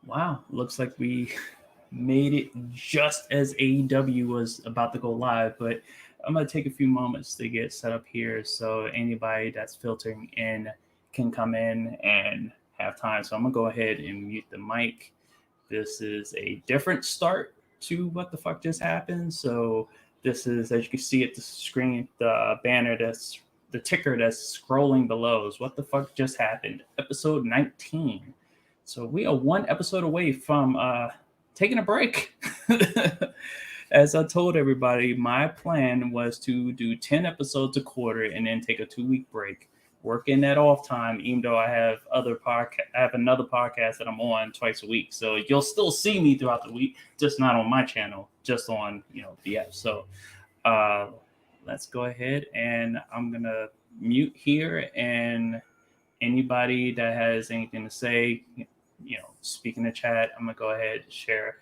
Wow, looks like we made it just as AEW was about to go live, but I'm going to take a few moments to get set up here so anybody that's filtering in can come in and have time. So I'm going to go ahead and mute the mic. This is a different start to what the fuck just happened. So this is, as you can see at the screen, the banner that's the ticker that's scrolling below is what the fuck just happened. Episode 19. So we are one episode away from taking a break. As I told everybody, my plan was to do 10 episodes a quarter and then take a 2-week break. Work in that off time, even though I have I have another podcast that I'm on twice a week. So you'll still see me throughout the week, just not on my channel, just on BF. So let's go ahead and I'm gonna mute here, and anybody that has anything to say, speak in the chat. I'm gonna go ahead and share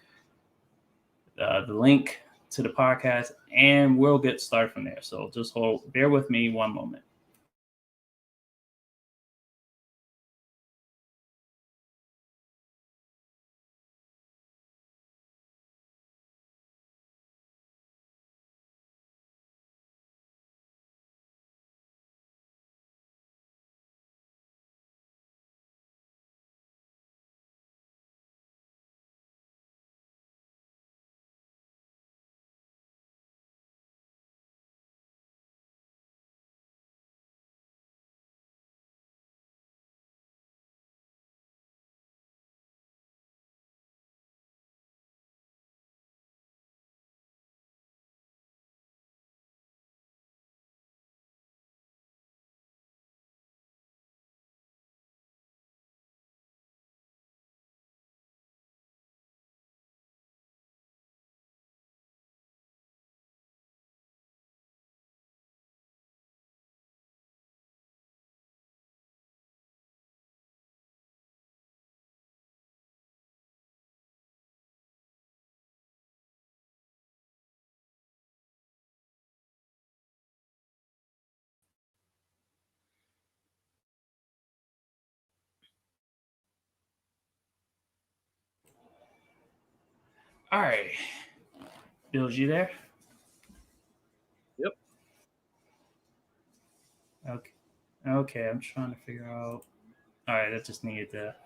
the link to the podcast, and we'll get started from there. So just bear with me one moment. All right, Bill, you there? Yep. Okay. Okay, I'm trying to figure out. All right, I just needed to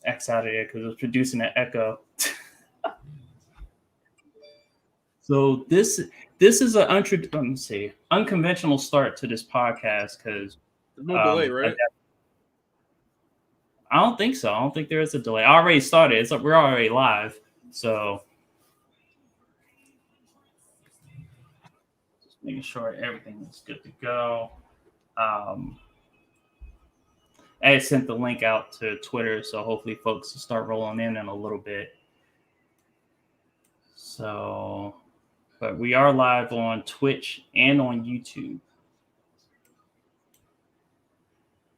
X out of there because it was producing an echo. So this is let me see, unconventional start to this podcast because There's no delay, right? I don't think so. I don't think there is a delay. I already started. We're already live. So just making sure everything is good to go. I sent the link out to Twitter, so hopefully folks will start rolling in a little bit. So, but we are live on Twitch and on YouTube.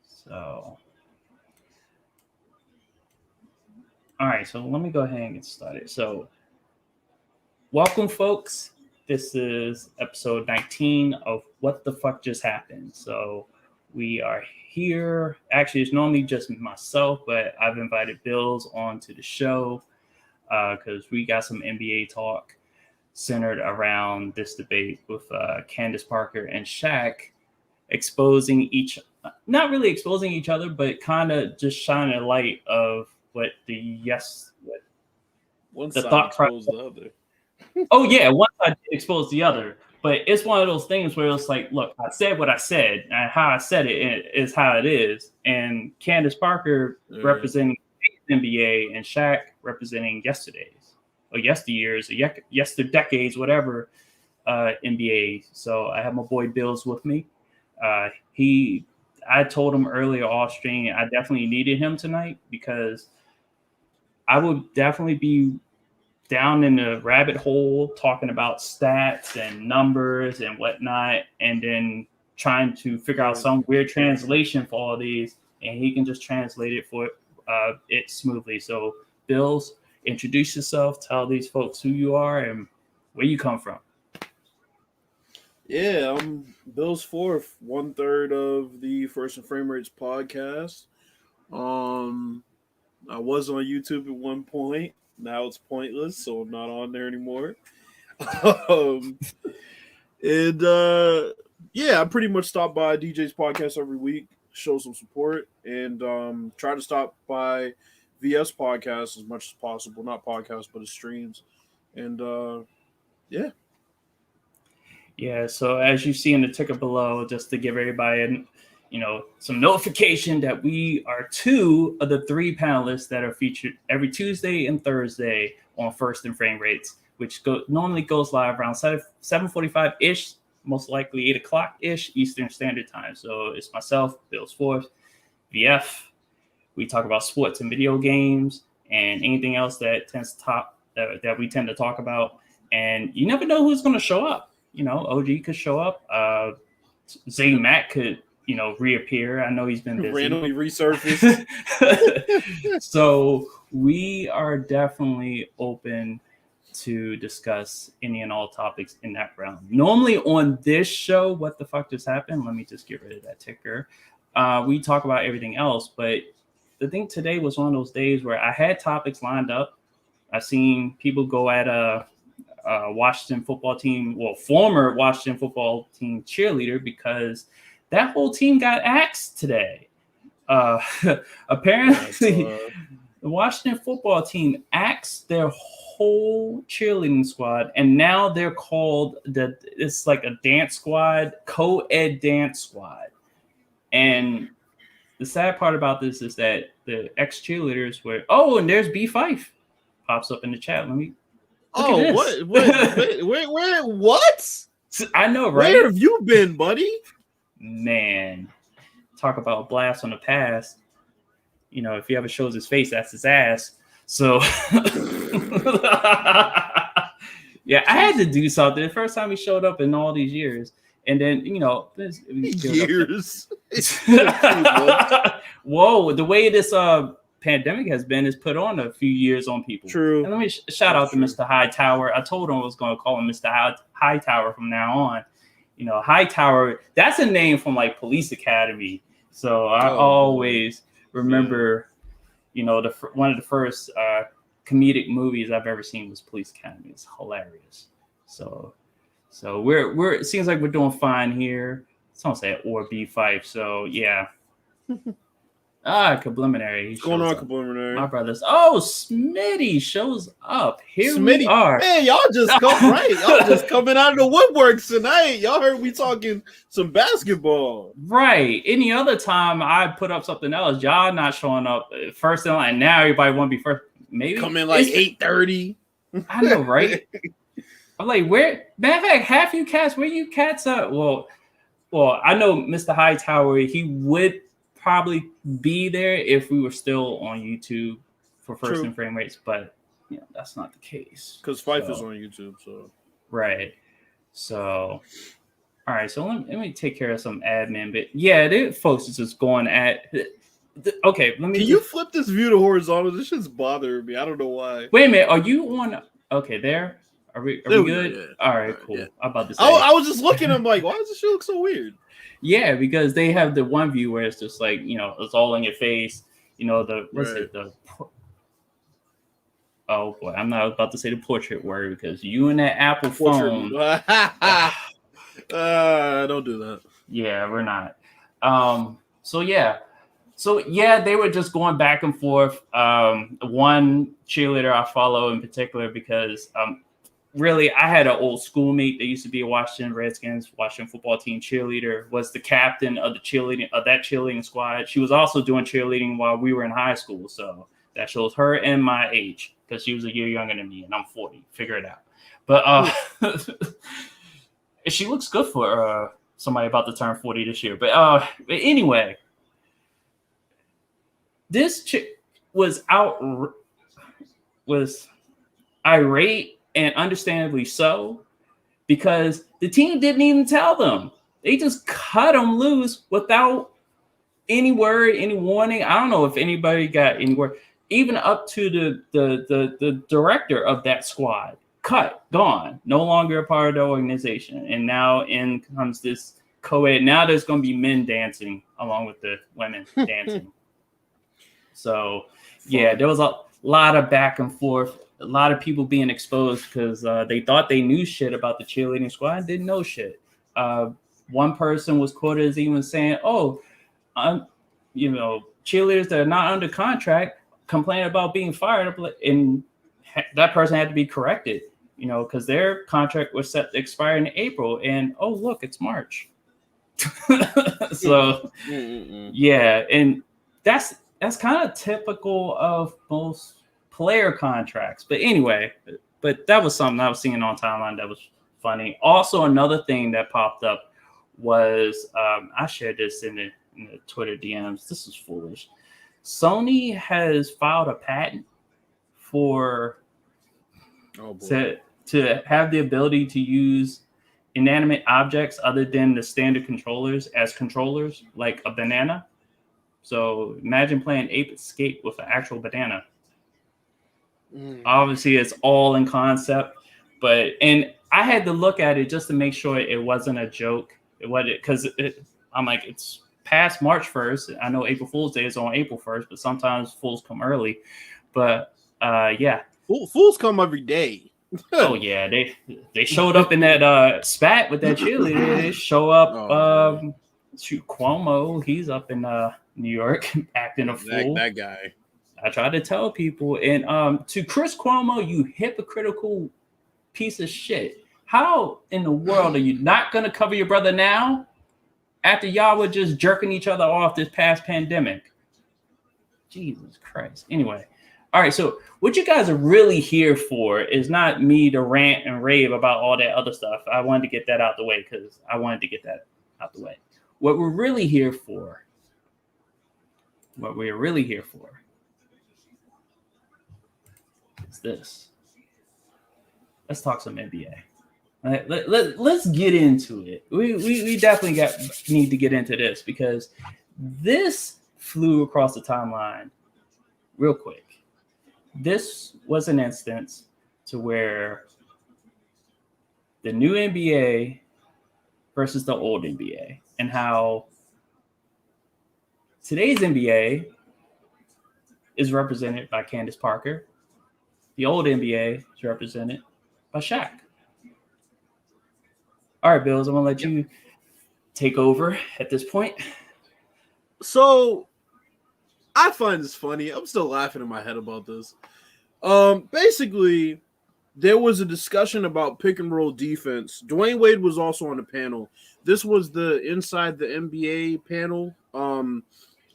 So, all right. So let me go ahead and get started. So, welcome, folks. This is episode 19 of What the Fuck Just Happened. So, we are here. Actually, it's normally just myself, but I've invited Bills onto the show because we got some NBA talk centered around this debate with Candace Parker and Shaq exposing not really exposing each other, but kind of just shining a light of what One the side thought exposed process. the other. Oh yeah, one side exposed the other, but it's one of those things where it's like, look, I said what I said, and how I said it is how it is. And Candace Parker representing the NBA, and Shaq representing yesterday's or yesteryears or yesterdecades, whatever NBA. So I have my boy Bills with me. I told him earlier off stream I definitely needed him tonight because I would definitely be down in the rabbit hole talking about stats and numbers and whatnot, and then trying to figure out some weird translation for all these, and he can just translate it for it smoothly. So, Bills, introduce yourself, tell these folks who you are and where you come from. Yeah, I'm Bill's fourth, 1/3 of the First and Frame Rates podcast. I was on YouTube at one point. Now it's pointless, so I'm not on there anymore. um, and yeah, I pretty much stop by DJ's podcast every week, show some support, and try to stop by VS podcast as much as possible. Not podcast, but his streams. And yeah. Yeah, so as you see in the ticker below, just to give everybody some notification that we are 2 of the 3 panelists that are featured every Tuesday and Thursday on First and Frame Rates, which normally goes live around 7:45-ish, most likely 8 o'clock-ish Eastern Standard Time. So it's myself, Beal Sports, VF. We talk about sports and video games and anything else that that we tend to talk about. And you never know who's going to show up. OG could show up. Zay Mack could, reappear. I know he's been busy. Randomly resurfaced. So we are definitely open to discuss any and all topics in that realm. Normally on this show, what the fuck just happened? Let me just get rid of that ticker. We talk about everything else, but I think today was one of those days where I had topics lined up. I've seen people go at Washington football team, former Washington football team cheerleader, because that whole team got axed today. Apparently, the Washington football team axed their whole cheerleading squad, and now they're called it's like a dance squad, co-ed dance squad. And the sad part about this is that the ex-cheerleaders were, and there's B5 pops up in the chat. Let me. What? I know, right? Where have you been, buddy? Man, talk about blast on the past. If he ever shows his face, that's his ass. So, yeah, I had to do something. The first time he showed up in all these years. And then, years. Whoa, the way this pandemic has been is put on a few years on people. True. And let me shout out to Mr. Hightower. I told him I was going to call him Mr. Hightower from now on. Hightower, that's a name from like Police Academy. So I always remember, one of the first comedic movies I've ever seen was Police Academy. It's hilarious. So we're it seems like we're doing fine here. Someone said or B5. So yeah. Subliminary. What's going on, Subliminary? My brothers. Smitty shows up. Here Smitty. We are. Man, y'all just Y'all just coming out of the woodworks tonight. Y'all heard me talking some basketball. Right. Any other time I put up something else, y'all not showing up first in line. Now everybody want to be first. Maybe come in like 8:30. I know, right? I'm like, where? Matter of fact, half you cats, where you cats at? Well, I know Mr. Hightower, he would probably be there if we were still on YouTube for First and Frame Rates, but that's not the case. Because Fife is on YouTube, so right. So, all right. So let me take care of some admin, but yeah, the folks is just going at. Okay, let me. Can you flip this view to horizontal? This shit's bothering me. I don't know why. Wait a minute. Are you on? Okay, there. Are we good? Yeah. All right, cool. Yeah. I'm about to say. I was just looking. I'm like, why does this shit look so weird? Yeah, because they have the one view where it's just like, it's all in your face. Oh boy, I'm not about to say the portrait word because you and that Apple phone. Don't do that. Yeah, we're not. So they were just going back and forth. One cheerleader I follow in particular because really, I had an old schoolmate that used to be a Washington Redskins, Washington football team cheerleader, was the captain of that cheerleading squad. She was also doing cheerleading while we were in high school. So that shows her and my age because she was a year younger than me and I'm 40. Figure it out. But she looks good for somebody about to turn 40 this year. But anyway, this chick was irate. And understandably so, because the team didn't even tell them. They just cut them loose without any word, any warning. I don't know if anybody got any word, even up to the director of that squad. Cut, gone, no longer a part of the organization. And now in comes this co-ed. Now there's going to be men dancing along with the women dancing. So, yeah, there was a lot of back and forth, a lot of people being exposed because they thought they knew shit about the cheerleading squad and didn't know shit. One person was quoted as even saying, "Oh, cheerleaders that are not under contract complain about being fired," and that person had to be corrected, because their contract was set to expire in April, and oh look, it's March. So yeah, and that's kind of typical of most player contracts. But anyway, but that was something I was seeing on timeline that was funny. Also, another thing that popped up was I shared this in the Twitter DMs. This is foolish. Sony has filed a patent for to have the ability to use inanimate objects other than the standard controllers as controllers, like a banana. So imagine playing Ape Escape with an actual banana. Obviously, it's all in concept, and I had to look at it just to make sure it wasn't a joke. It wasn't, because I'm like, it's past March 1st. I know April Fool's Day is on April 1st, but sometimes fools come early. But yeah, fools come every day. Oh yeah, they showed up in that spat with that cheerleader. They show up. Cuomo, he's up in New York acting a fool. That guy. I try to tell people, and to Chris Cuomo, you hypocritical piece of shit. How in the world are you not gonna cover your brother now, after y'all were just jerking each other off this past pandemic? Jesus Christ. Anyway. All right, so what you guys are really here for is not me to rant and rave about all that other stuff. I wanted to get that out the way because I wanted to get that out the way. What we're really here for is this. Let's talk some NBA. Let's get into it. We definitely need to get into this because this flew across the timeline real quick. This was an instance to where the new NBA versus the old NBA, and how today's NBA is represented by Candace Parker. The old NBA is represented by Shaq. All right, Bills, I'm going to let you take over at this point. So I find this funny. I'm still laughing in my head about this. Basically, there was a discussion about pick and roll defense. Dwayne Wade was also on the panel. This was the Inside the NBA panel.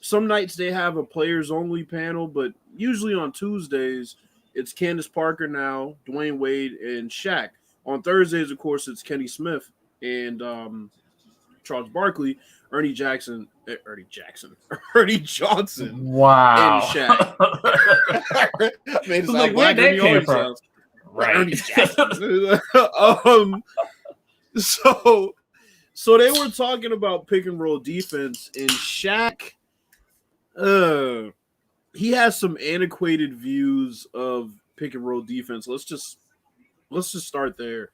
Some nights they have a players only panel, but usually on Tuesdays it's Candace Parker now, Dwayne Wade, and Shaq. On Thursdays, of course, it's Kenny Smith and Charles Barkley, Ernie Johnson. Wow. And Shaq. Made it sound where that came from? Right. Ernie Jackson. So they were talking about pick and roll defense, and Shaq, he has some antiquated views of pick and roll defense. Let's just start there.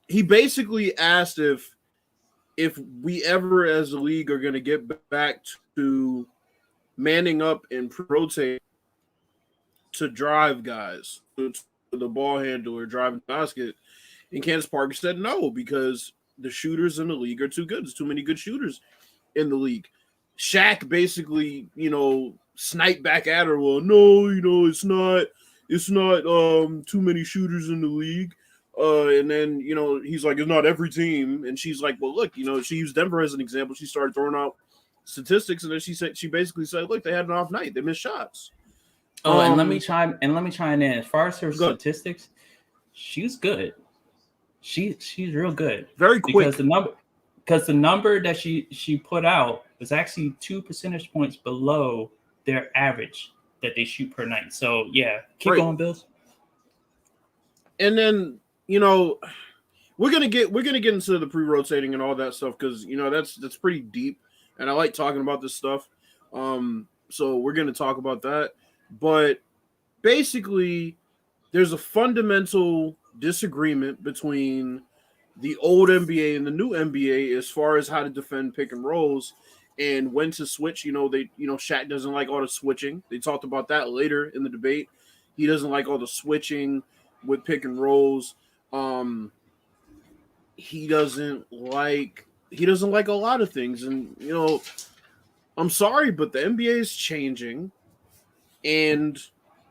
He basically asked if we ever as a league are going to get back to manning up and rotate to drive guys, to the ball handler driving the basket. And Candace Parker said no, because the shooters in the league are too good. There's too many good shooters in the league. Shaq basically, sniped back at her. Well, no, it's not too many shooters in the league. And then, he's like, it's not every team. And she's like, well, look, she used Denver as an example. She started throwing out statistics, and then she basically said, look, they had an off night. They missed shots. Oh, and let me chime in. As far as her statistics, she's good. She's real good. Very quick. Because the number that she put out was actually 2 percentage points below their average that they shoot per night. So yeah, keep going, Bills. And then we're gonna get into the pre-rotating and all that stuff because that's pretty deep, and I like talking about this stuff. So we're gonna talk about that. But basically, there's a fundamental disagreement between the old NBA and the new NBA as far as how to defend pick and rolls. and when to switch. Shaq doesn't like all the switching. They talked about that later in the debate. He doesn't like all the switching with pick and rolls. He doesn't like a lot of things, and I'm sorry, but the NBA is changing, and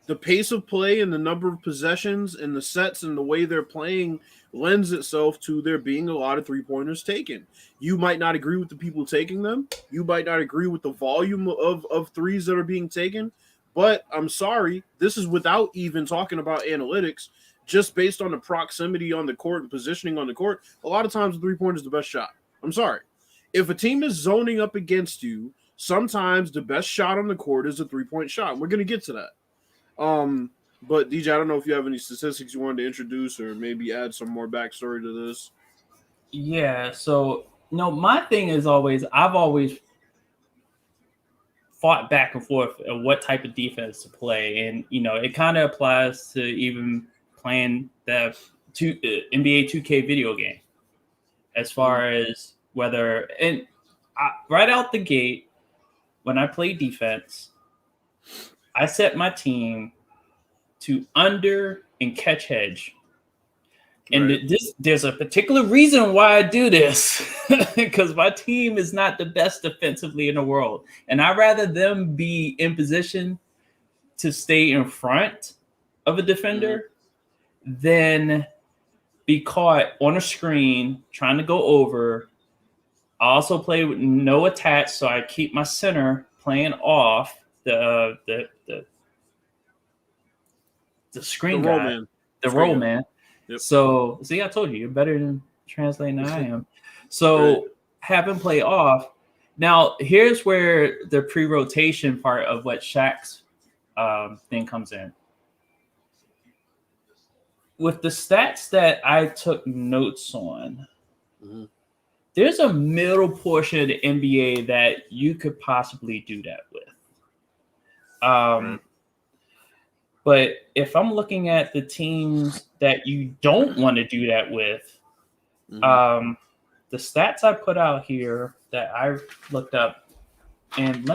the pace of play and the number of possessions and the sets and the way they're playing lends itself to there being a lot of three-pointers taken. You might not agree with the people taking them. You might not agree with the volume of threes that are being taken. But I'm sorry, this is without even talking about analytics, just based on the proximity on the court and positioning on the court. A lot of times the three-pointer is the best shot. I'm sorry. If a team is zoning up against you, sometimes the best shot on the court is a three-point shot. We're going to get to that. But DJ, I don't know if you have any statistics you wanted to introduce or maybe add some more backstory to this. Yeah. So, my thing is I've always fought back and forth of what type of defense to play. And, it kind of applies to even playing the NBA 2K video game as far as whether, and right out the gate, when I play defense, I set my team to under and catch hedge. And Right. there's a particular reason why I do this, because my team is not the best defensively in the world. And I'd rather them be in position to stay in front of a defender than be caught on a screen trying to go over. I also play with no attach, so I keep my center playing off the screen The roll guy, man. the Screen roll guy. man. Yep. So, see, I told you, you're better than translating than I am. So, Right. have him play off. Now, here's where the pre-rotation part of what Shaq's thing comes in. With the stats that I took notes on, there's a middle portion of the NBA that you could possibly do that with. Right. But if I'm looking at the teams that you don't want to do that with, the stats I put out here that I looked up, and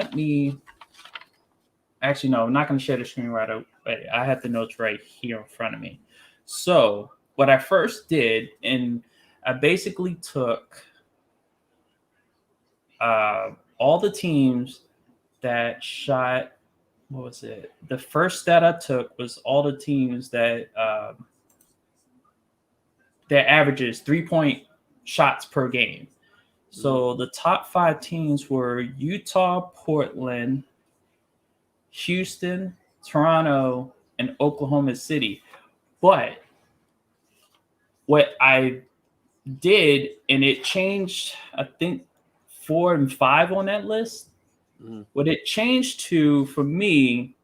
actually, no, I'm not going to share the screen right away. I have the notes right here in front of me. So what I first did, and I basically took all the teams that shot. What was it? The first stat I took was all the teams that their averages 3-point shots per game. So the top 5 teams were Utah, Portland, Houston, Toronto, and Oklahoma City. But what I did, and it changed, I think 4 and 5 on that list. What it changed to for me,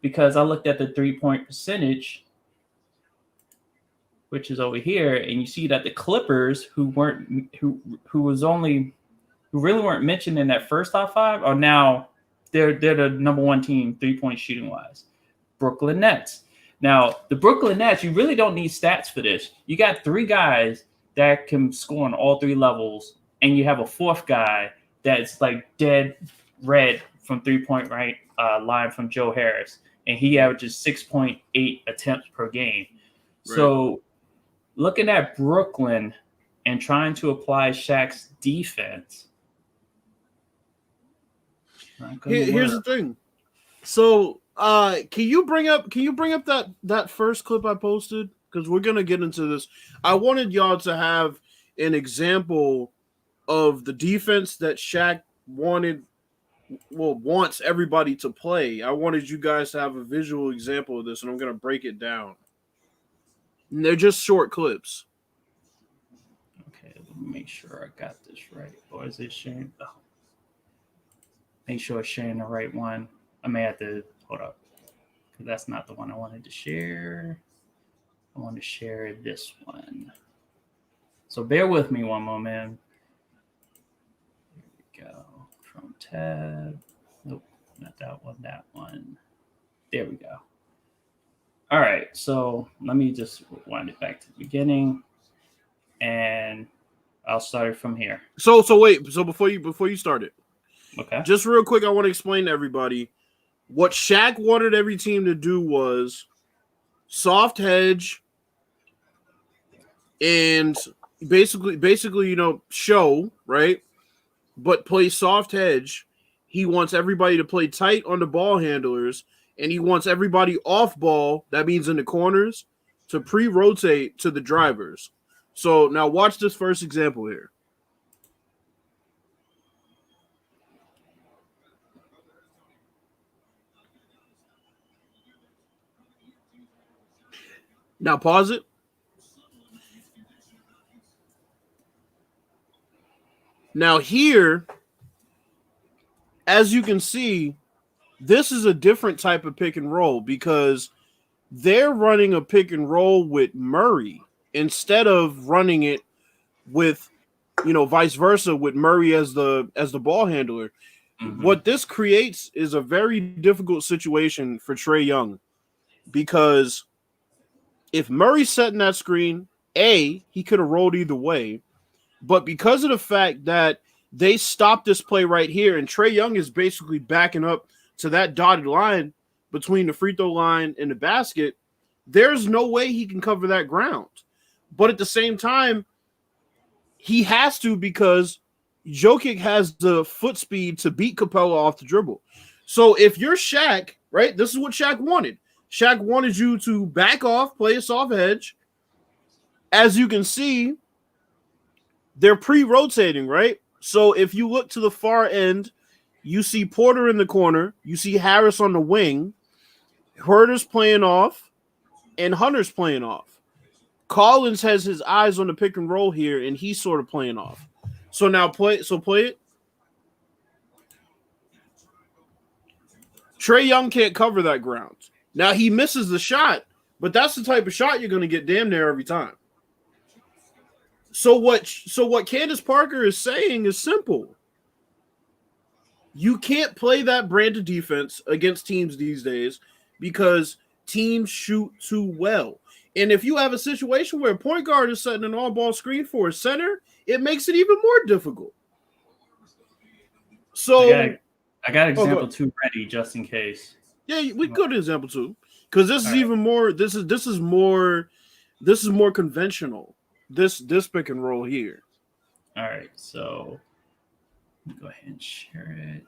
because I looked at the 3-point percentage, which is over here, and you see that the Clippers, who really weren't mentioned in that first top 5, are now they're the number 1 team 3-point shooting wise. Brooklyn Nets. Now the Brooklyn Nets, you really don't need stats for this. You got 3 guys that can score on all 3 levels, and you have a 4th guy that's like dead red from 3-point line from Joe Harris, and he averages 6.8 attempts per game. Right. So looking at Brooklyn and trying to apply Shaq's defense. Here's the thing. So can you bring up that first clip I posted? Because we're gonna get into this. I wanted y'all to have an example of the defense that Shaq wants everybody to play. I wanted you guys to have a visual example of this, and I'm going to break it down. And they're just short clips. Okay, let me make sure I got this right. Or is it sharing? Oh. Make sure it's sharing the right one. I may have to hold up, because that's not the one I wanted to share. I want to share this one. So bear with me one moment. Here we go. From tab. Nope, not that one, that one. There we go. All right, so let me just wind it back to the beginning, and I'll start it from here. So wait. So before you start it, Okay. Just real quick, I want to explain to everybody what Shaq wanted every team to do was soft hedge and basically, show, right? But play soft hedge. He wants everybody to play tight on the ball handlers, and he wants everybody off ball, that means in the corners, to pre-rotate to the drivers. So now watch this first example here. Now pause it. Now here, as you can see, this is a different type of pick and roll because they're running a pick and roll with Murray instead of running it with, vice versa with Murray as the ball handler. Mm-hmm. What this creates is a very difficult situation for Trae Young because if Murray's setting that screen, he could have rolled either way. But because of the fact that they stopped this play right here, and Trae Young is basically backing up to that dotted line between the free throw line and the basket, there's no way he can cover that ground. But at the same time, he has to because Jokic has the foot speed to beat Capella off the dribble. So if you're Shaq, right, this is what Shaq wanted. Shaq wanted you to back off, play a soft edge. As you can see, they're pre-rotating, right? So if you look to the far end, you see Porter in the corner. You see Harris on the wing. Herder's playing off, and Hunter's playing off. Collins has his eyes on the pick and roll here, and he's sort of playing off. So now play it. Trae Young can't cover that ground. Now he misses the shot, but that's the type of shot you're going to get damn near every time. So what Candace Parker is saying is simple. You can't play that brand of defense against teams these days because teams shoot too well. And if you have a situation where a point guard is setting an all-ball screen for a center, it makes it even more difficult. So I got example 2 ready just in case. Yeah, we could example 2 because this is even more. This is more conventional. This pick and roll here. All right, so go ahead and share it.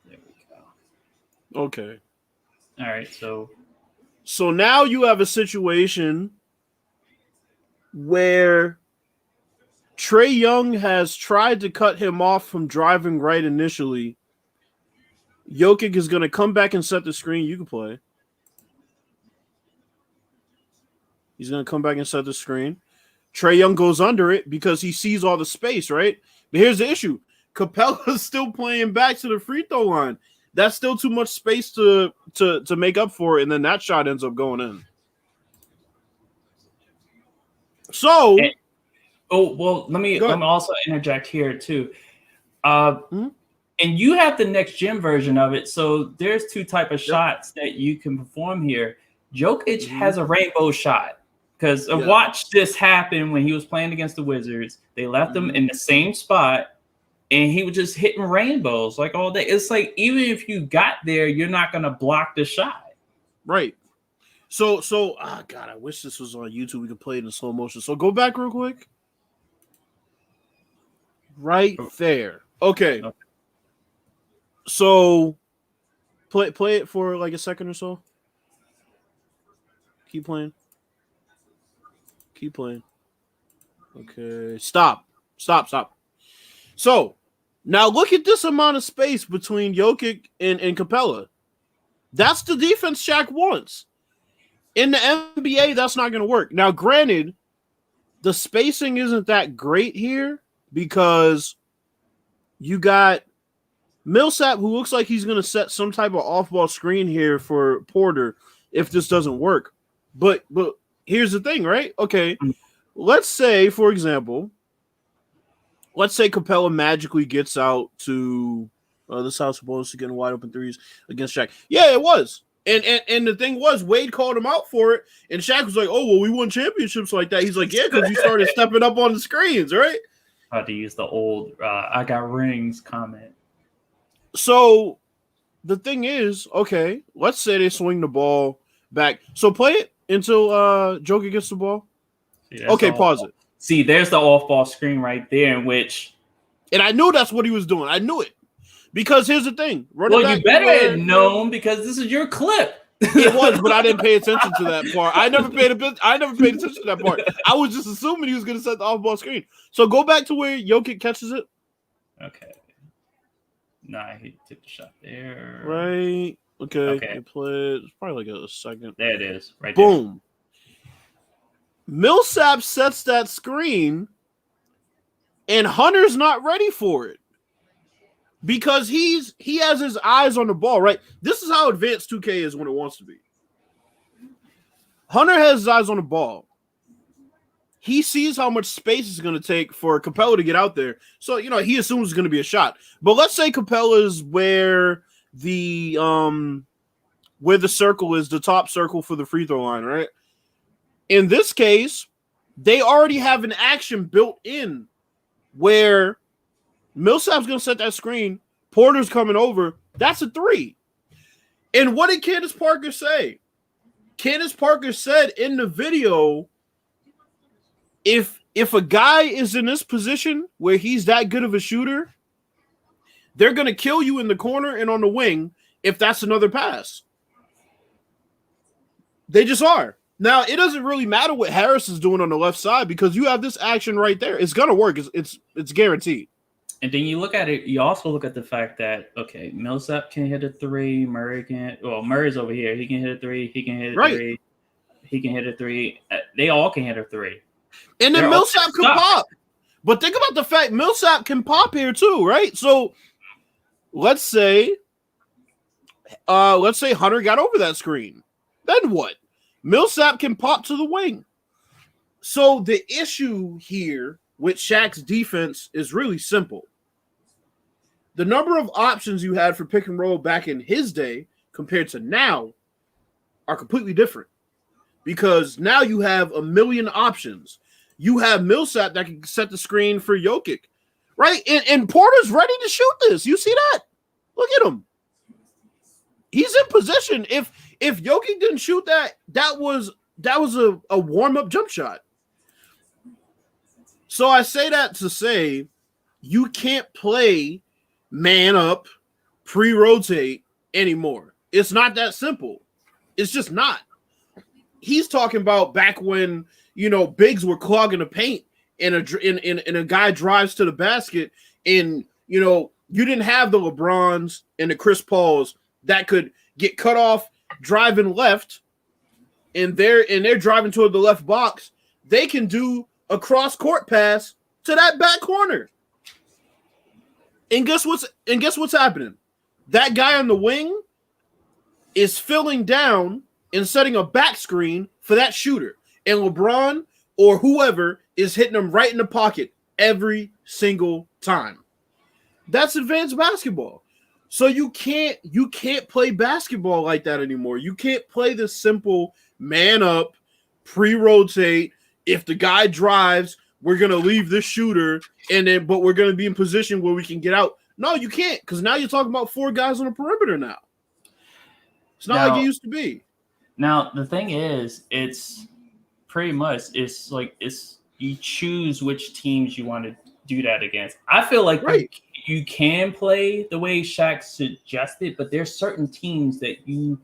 There we go. Okay. All right, so now you have a situation where Trae Young has tried to cut him off from driving right initially. Jokic is going to come back and set the screen. You can play. He's going to come back and set the screen. Trae Young goes under it because he sees all the space, right? But here's the issue. Capella's still playing back to the free throw line. That's still too much space to make up for it, and then that shot ends up going in. So... let me also interject here too. And you have the next gen version of it, so there's 2 type of shots that you can perform here. Jokic has a rainbow shot because watch this happen when he was playing against the Wizards. They left him in the same spot, and he was just hitting rainbows like all day. It's like even if you got there, you're not gonna block the shot, right? So, God, I wish this was on YouTube. We could play it in slow motion. So go back real quick. Right there. Okay. So play it for like a second or so. Keep playing. Okay. Stop. So now look at this amount of space between Jokic and Capella. That's the defense Shaq wants. In the NBA, that's not going to work. Now, granted, the spacing isn't that great here because you got Millsap, who looks like he's going to set some type of off-ball screen here for Porter if this doesn't work. But here's the thing, right? Okay, let's say, for example, Capella magically gets out to this house supposed to get wide open threes against Shaq. Yeah, it was. And the thing was, Wade called him out for it, and Shaq was like, "Oh, well, we won championships like that." He's like, "Yeah, because you started stepping up on the screens, right?" About to use the old "I got rings" comment. So the thing is, okay, let's say they swing the ball back. So play it until Joker gets the ball. See, Okay, pause it. See, there's the off-ball screen right there, in which. And I knew that's what he was doing. I knew it. Because here's the thing. Well, you better have known because this is your clip. It was, but I didn't pay attention to that part. I never paid attention to that part. I was just assuming he was going to set the off-ball screen. So go back to where Jokic catches it. Okay. Nah, he took the shot there. Right. Okay. It played. It's probably like a second. There it is. Right there. Boom. Millsap sets that screen, and Hunter's not ready for it. Because he has his eyes on the ball, right? This is how advanced 2K is when it wants to be. Hunter has his eyes on the ball. He sees how much space it's going to take for Capella to get out there. So, he assumes it's going to be a shot. But let's say Capella's where the circle is, the top circle for the free throw line, right? In this case, they already have an action built in where Millsap's going to set that screen. Porter's coming over. That's a 3. And what did Candace Parker say? Candace Parker said in the video, if a guy is in this position where he's that good of a shooter, they're going to kill you in the corner and on the wing if that's another pass. They just are. Now, it doesn't really matter what Harris is doing on the left side because you have this action right there. It's going to work. It's guaranteed. And then you look at it, you also look at the fact that, okay, Millsap can hit a 3, Murray can, well, Murray's over here. He can hit a 3, he can hit a 3, he can hit a 3. They all can hit a 3. And then Millsap can pop. But think about the fact Millsap can pop here too, right? So let's say Hunter got over that screen. Then what? Millsap can pop to the wing. So the issue here with Shaq's defense is really simple. The number of options you had for pick and roll back in his day compared to now are completely different. Because now you have a million options. You have Millsap that can set the screen for Jokic, right? And Porter's ready to shoot this. You see that? Look at him. He's in position. If Jokic didn't shoot that was a warm-up jump shot. So I say that to say you can't play man up, pre-rotate anymore. It's not that simple. It's just not. He's talking about back when, bigs were clogging the paint and a guy drives to the basket and, you didn't have the LeBrons and the Chris Pauls that could get cut off driving left and they're driving toward the left box. They can do a cross-court pass to that back corner. And guess what's happening? That guy on the wing is filling down and setting a back screen for that shooter. And LeBron or whoever is hitting him right in the pocket every single time. That's advanced basketball. So you can't play basketball like that anymore. You can't play this simple man up, pre-rotate. If the guy drives, we're going to leave this shooter, but we're going to be in position where we can get out. No, you can't, because now you're talking about 4 guys on the perimeter now. It's not like it used to be. Now, the thing is, it's pretty much, it's you choose which teams you want to do that against. I feel like you can play the way Shaq suggested, but there's certain teams that you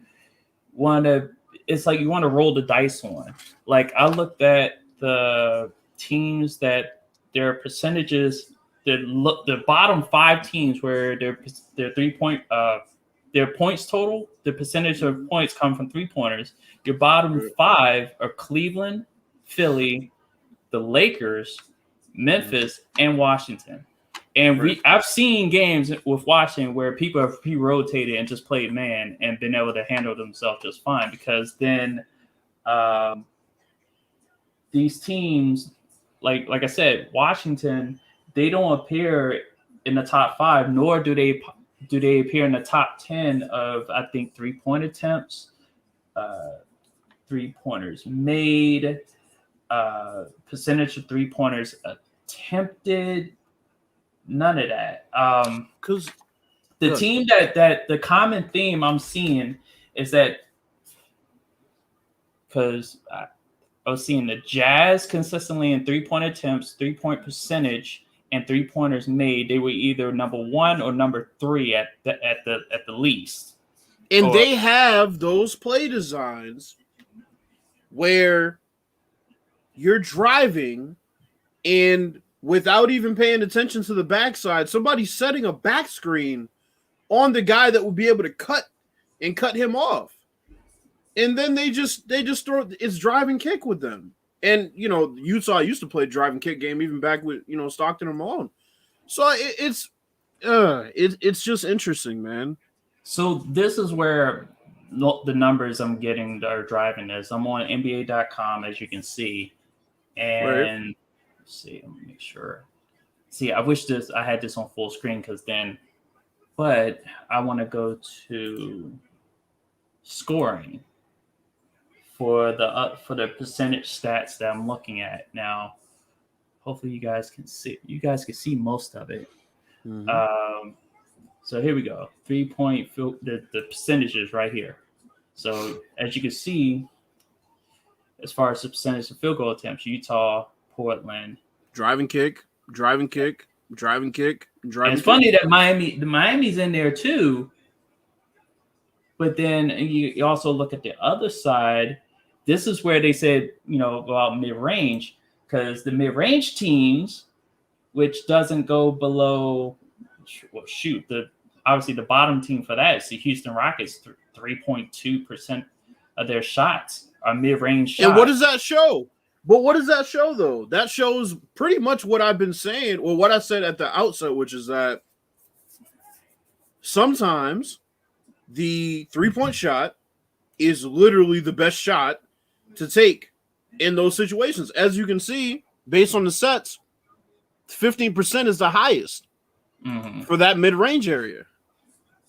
want to, it's like you want to roll the dice on. Like, I looked at the teams that their percentages, the bottom 5 teams where their 3-point their points total, the percentage of points come from 3-pointers. Your bottom 5 are Cleveland, Philly, the Lakers, Memphis, and Washington. And I've seen games with Washington where people have pre-rotated and just played man and been able to handle themselves just fine, because then these teams, like I said, Washington, they don't appear in the top 5, nor do they do they appear in the top 10 of, I think, 3-point attempts, 3-pointers made, percentage of 3-pointers attempted? None of that. Because the team that the common theme I'm seeing is that, because I was seeing the Jazz consistently in 3-point attempts, 3-point percentage, and 3-pointers made. They were either number 1 or number 3 at the least. And they have those play designs where you're driving and without even paying attention to the backside, somebody's setting a back screen on the guy that will be able to cut him off. And then they just throw it's drive and kick with them. And Utah used to play drive and kick game even back with Stockton and Malone. So it's just interesting, man. So this is where the numbers I'm getting are driving this. I'm on NBA.com, as you can see, and right. Let's see. Let me make sure. See, I wish I had this on full screen but I want to go to scoring for the percentage stats that I'm looking at now. Hopefully you guys can see. You guys can see most of it. Mm-hmm. So here we go. 3-point the percentages right here. So as you can see, as far as the percentage of field goal attempts, Utah, Portland, drive and kick. And it's funny that Miami's in there too. But then you also look at the other side. This is where they said, about mid-range, because the mid-range teams, which doesn't go below, obviously the bottom team for that is the Houston Rockets. 3.2% of their shots are mid-range shots. And what does that show? But what does that show, though? That shows pretty much what I've been saying, or what I said at the outset, which is that sometimes the 3-point shot is literally the best shot to take in those situations. As you can see, based on the sets, 15% is the highest for that mid-range area.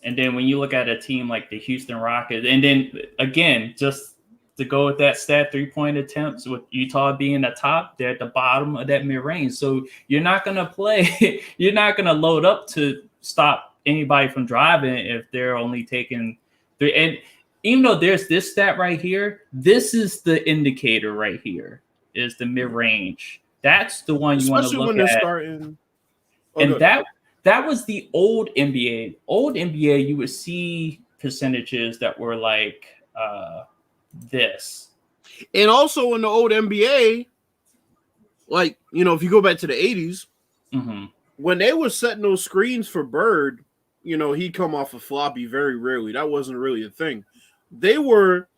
And then when you look at a team like the Houston Rockets, and then again, just to go with that stat, 3-point attempts, with Utah being the top, they're at the bottom of that mid-range. So you're not going to you're not going to load up to stop anybody from driving if they're only taking 3. And even though there's this stat right here, this is the indicator right here, is the mid-range. That's the one you want to look at. Starting. And that was the old NBA. Old NBA, you would see percentages that were like this. And also in the old NBA, like, if you go back to the 80s, when they were setting those screens for Bird, he'd come off a floppy very rarely. That wasn't really a thing. They were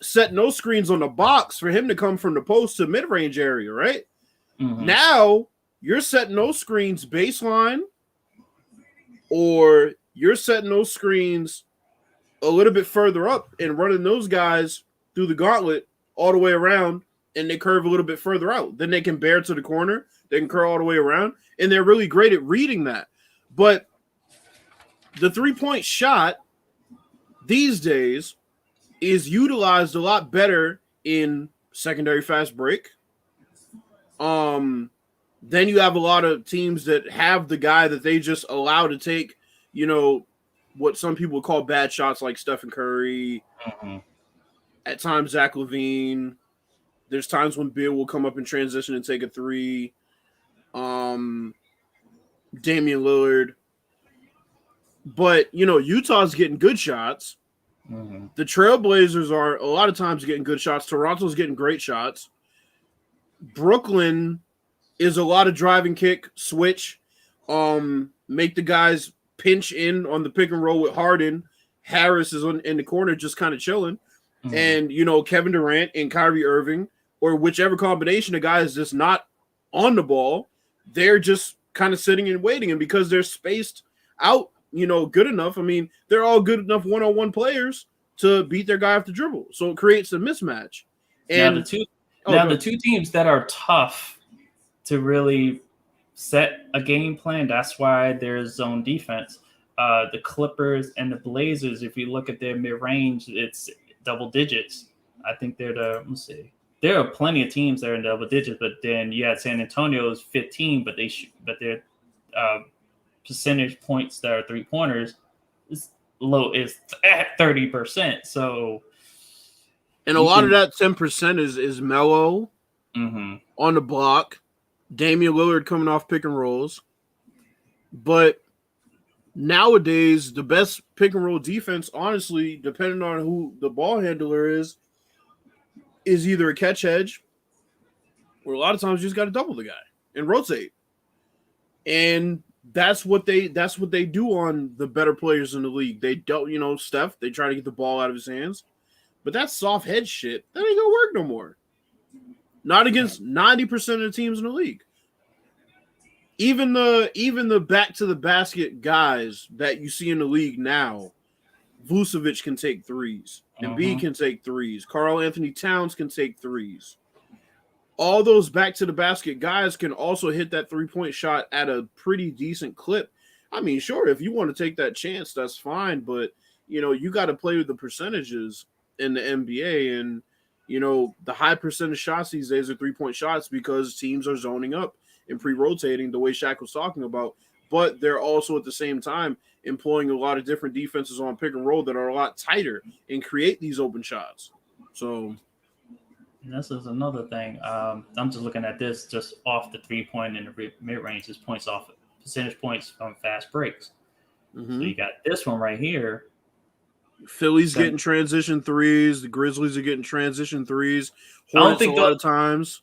setting those screens on the box for him to come from the post to mid-range area, right? Now you're setting those screens baseline, or you're setting those screens a little bit further up and running those guys through the gauntlet all the way around, and they curve a little bit further out. Then they can bear to the corner. They can curl all the way around, and they're really great at reading that. But the 3-point shot these days is utilized a lot better in secondary fast break. Then you have a lot of teams that have the guy that they just allow to take, what some people call bad shots, like Stephen Curry. At times, Zach LaVine. There's times when Beal will come up in transition and take a 3. Damian Lillard. But, Utah's getting good shots. The Trailblazers are a lot of times getting good shots. Toronto's getting great shots. Brooklyn is a lot of drive and kick, switch, make the guys pinch in on the pick and roll with Harden. Harris is in the corner just kind of chilling. And, Kevin Durant and Kyrie Irving, or whichever combination of guys just not on the ball, they're just kind of sitting and waiting. And because they're spaced out, good enough, I mean, they're all good enough one-on-one players to beat their guy off the dribble. So it creates a mismatch. And the two teams that are tough to really set a game plan, that's why there's zone defense. the Clippers and the Blazers, if you look at their mid-range, it's double digits. I think let's see. There are plenty of teams that are in double digits, but then you had San Antonio's 15, but their percentage points that are 3-pointers is at 30%. So, and a lot of that 10% is Melo on the block, Damian Lillard coming off pick and rolls. But nowadays, the best pick and roll defense, honestly, depending on who the ball handler is either a catch edge, or a lot of times you just got to double the guy and rotate. And that's what they do on the better players in the league. They don't, Steph, they try to get the ball out of his hands. But that soft head shit, that ain't gonna work no more. Not against 90% of the teams in the league. Even the back to the basket guys that you see in the league now, Vucevic can take threes. Embiid can take threes. Karl Anthony Towns can take threes. All those back to the basket guys can also hit that 3-point shot at a pretty decent clip. I mean, sure, if you want to take that chance, that's fine. But, you got to play with the percentages in the NBA. And, the high percentage shots these days are 3-point shots because teams are zoning up and pre-rotating the way Shaq was talking about. But they're also at the same time employing a lot of different defenses on pick and roll that are a lot tighter and create these open shots. So this is another thing. I'm just looking at this just off the 3-point and the mid-range. This points off percentage points from fast breaks. So you got this one right here. Philly's getting transition threes. The Grizzlies are getting transition threes. Hornets a lot of times.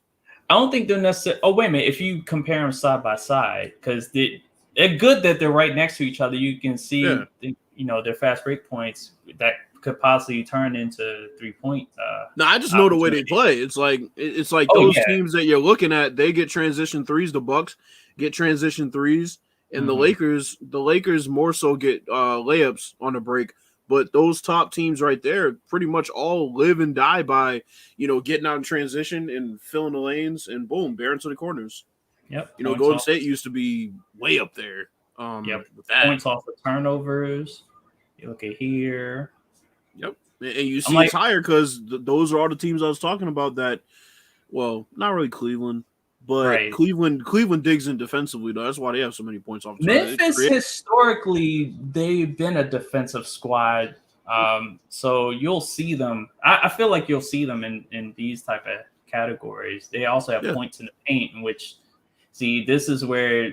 I don't think they're necessarily. Oh, wait a minute. If you compare them side by side, because they're good that they're right next to each other. You can see, their fast break points that could possibly turn into 3-point. No, I just know the way they play. It's like those teams that you're looking at. They get transition threes. The Bucks get transition threes, and the Lakers more so get layups on the break. But those top teams right there pretty much all live and die by, getting out in transition and filling the lanes and boom, bearing to the corners. Yep. Golden State used to be way up there. With that. Points off of turnovers. You look at here. Yep. And you see it's higher because those are all the teams I was talking about that, well, not really Cleveland. But Cleveland digs in defensively, though. That's why they have so many points off. Memphis, historically, they've been a defensive squad. So you'll see them. I feel like you'll see them in these type of categories. They also have points in the paint, in which, this is where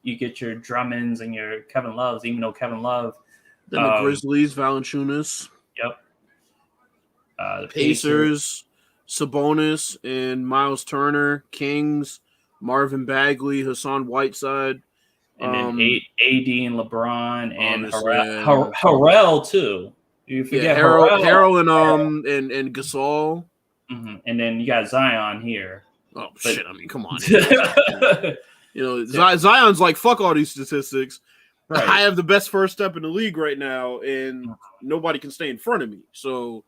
you get your Drummonds and your Kevin Loves, even though Kevin Love. Then the Grizzlies, Valanciunas. Yep. The Pacers. Sabonis and Miles Turner, Kings, Marvin Bagley, Hassan Whiteside, and then AD and LeBron and Harrell too. You forget Harrell and Gasol, and then you got Zion here. Oh shit! I mean, come on. Zion's like, fuck all these statistics. Right. I have the best first step in the league right now, and nobody can stay in front of me. So,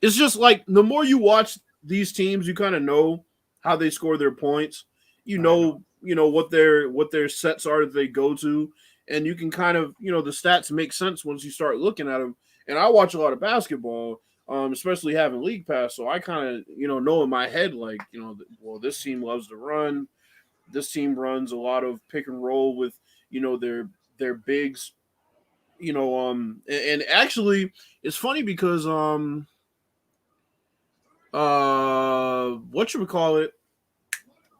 it's just like the more you watch these teams, you kind of know how they score their points. What their sets are that they go to, and you can kind of, the stats make sense once you start looking at them. And I watch a lot of basketball, especially having League Pass, so I kind of, know in my head, like, this team loves to run. This team runs a lot of pick and roll with, their bigs, and actually it's funny because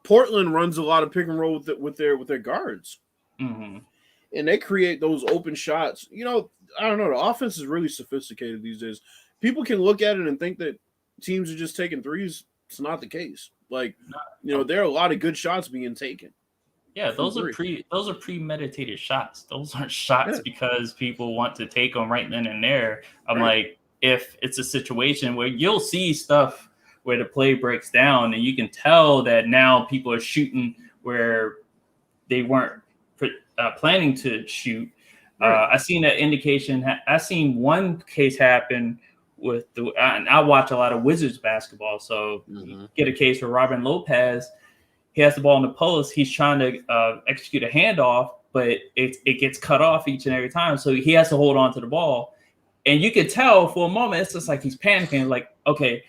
Portland runs a lot of pick and roll with their guards, and they create those open shots. I don't know. The offense is really sophisticated these days. People can look at it and think that teams are just taking threes. It's not the case. Like, there are a lot of good shots being taken. Yeah, those are premeditated shots. Those aren't shots because people want to take them right then and there. I'm like, if it's a situation where you'll see stuff where the play breaks down and you can tell that now people are shooting where they weren't planning to shoot. I seen that indication. I seen one case happen with and I watch a lot of Wizards basketball. So get a case where Robin Lopez, he has the ball in the post. He's trying to execute a handoff, but it gets cut off each and every time. So he has to hold on to the ball. And you could tell for a moment, it's just like he's panicking, like, okay,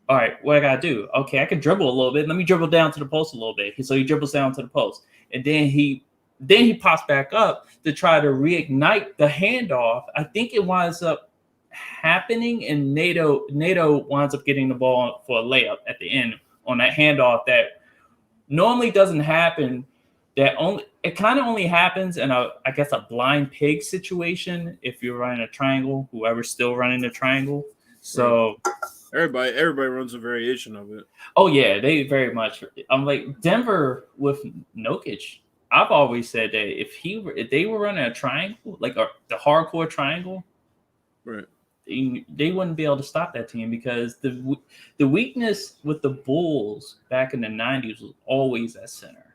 all right, what I gotta do? Okay, I can dribble a little bit. Let me dribble down to the post a little bit. So he dribbles down to the post. And then he pops back up to try to reignite the handoff. I think it winds up happening, and NATO winds up getting the ball for a layup at the end on that handoff that normally doesn't happen. It kind of only happens in I guess a blind pig situation if you're running a triangle, whoever's still running the triangle. So everybody runs a variation of it. Oh yeah, they very much. I'm like Denver with Jokic. I've always said that if they were running a triangle, like the hardcore triangle, right, they wouldn't be able to stop that team, because the weakness with the Bulls back in the 90s was always at center,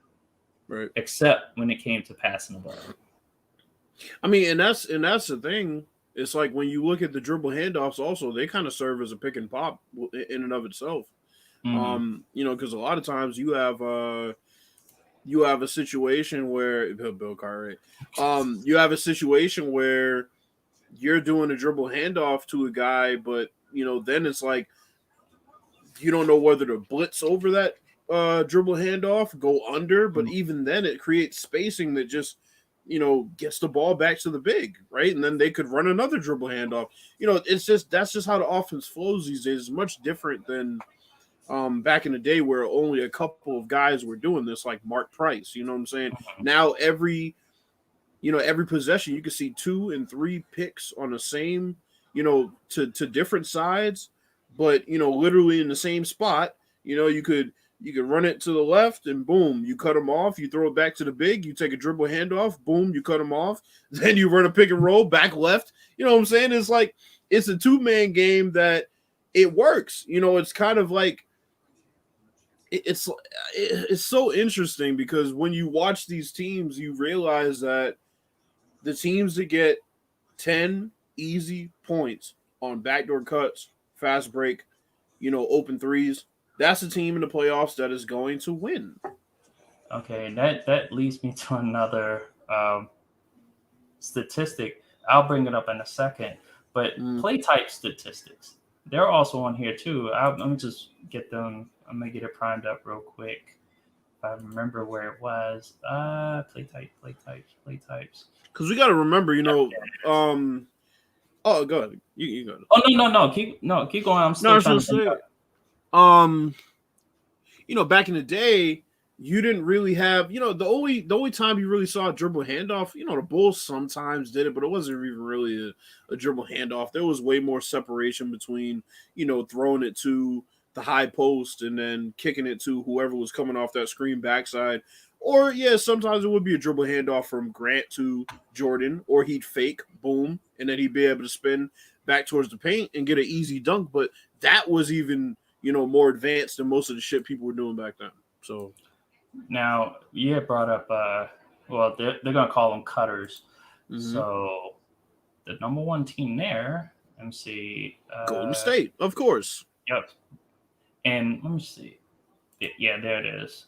right? Except when it came to passing the ball. I mean, and that's the thing. It's like when you look at the dribble handoffs, also they kind of serve as a pick and pop in and of itself. Mm-hmm. Because a lot of times you have a situation where Bill Cartwright, you have a situation where you're doing a dribble handoff to a guy, but then it's like you don't know whether to blitz over that dribble handoff, go under, but even then it creates spacing that just gets the ball back to the big, right? And then they could run another dribble handoff. That's just how the offense flows these days. It's much different than back in the day where only a couple of guys were doing this, like Mark Price. You know what I'm saying? Now every possession you can see 2 and 3 picks on the same, to different sides, but literally in the same spot. You could run it to the left and boom, you cut them off. You throw it back to the big. You take a dribble handoff, boom, you cut them off. Then you run a pick and roll back left. You know what I'm saying? It's like it's a 2-man game that it works. It's kind of like it's so interesting because when you watch these teams, you realize that the teams that get 10 easy points on backdoor cuts, fast break, open threes, that's the team in the playoffs that is going to win. Okay, and that leads me to another statistic. I'll bring it up in a second, but play type statistics, they're also on here too. Let me just get them. I'm gonna get it primed up real quick. If I remember where it was. Play types. Because we got to remember, Oh, go ahead. You go. Oh no. Keep going. I'm still trying to say. Back in the day, you didn't really have, the only time you really saw a dribble handoff, the Bulls sometimes did it, but it wasn't even really a dribble handoff. There was way more separation between, throwing it to the high post and then kicking it to whoever was coming off that screen backside. Or, sometimes it would be a dribble handoff from Grant to Jordan, or he'd fake, boom, and then he'd be able to spin back towards the paint and get an easy dunk. But that was even, more advanced than most of the shit people were doing back then. So now you had brought up, they're going to call them cutters. Mm-hmm. So the number one team there, let me see. Golden State, of course. Yep. And let me see. Yeah, there it is.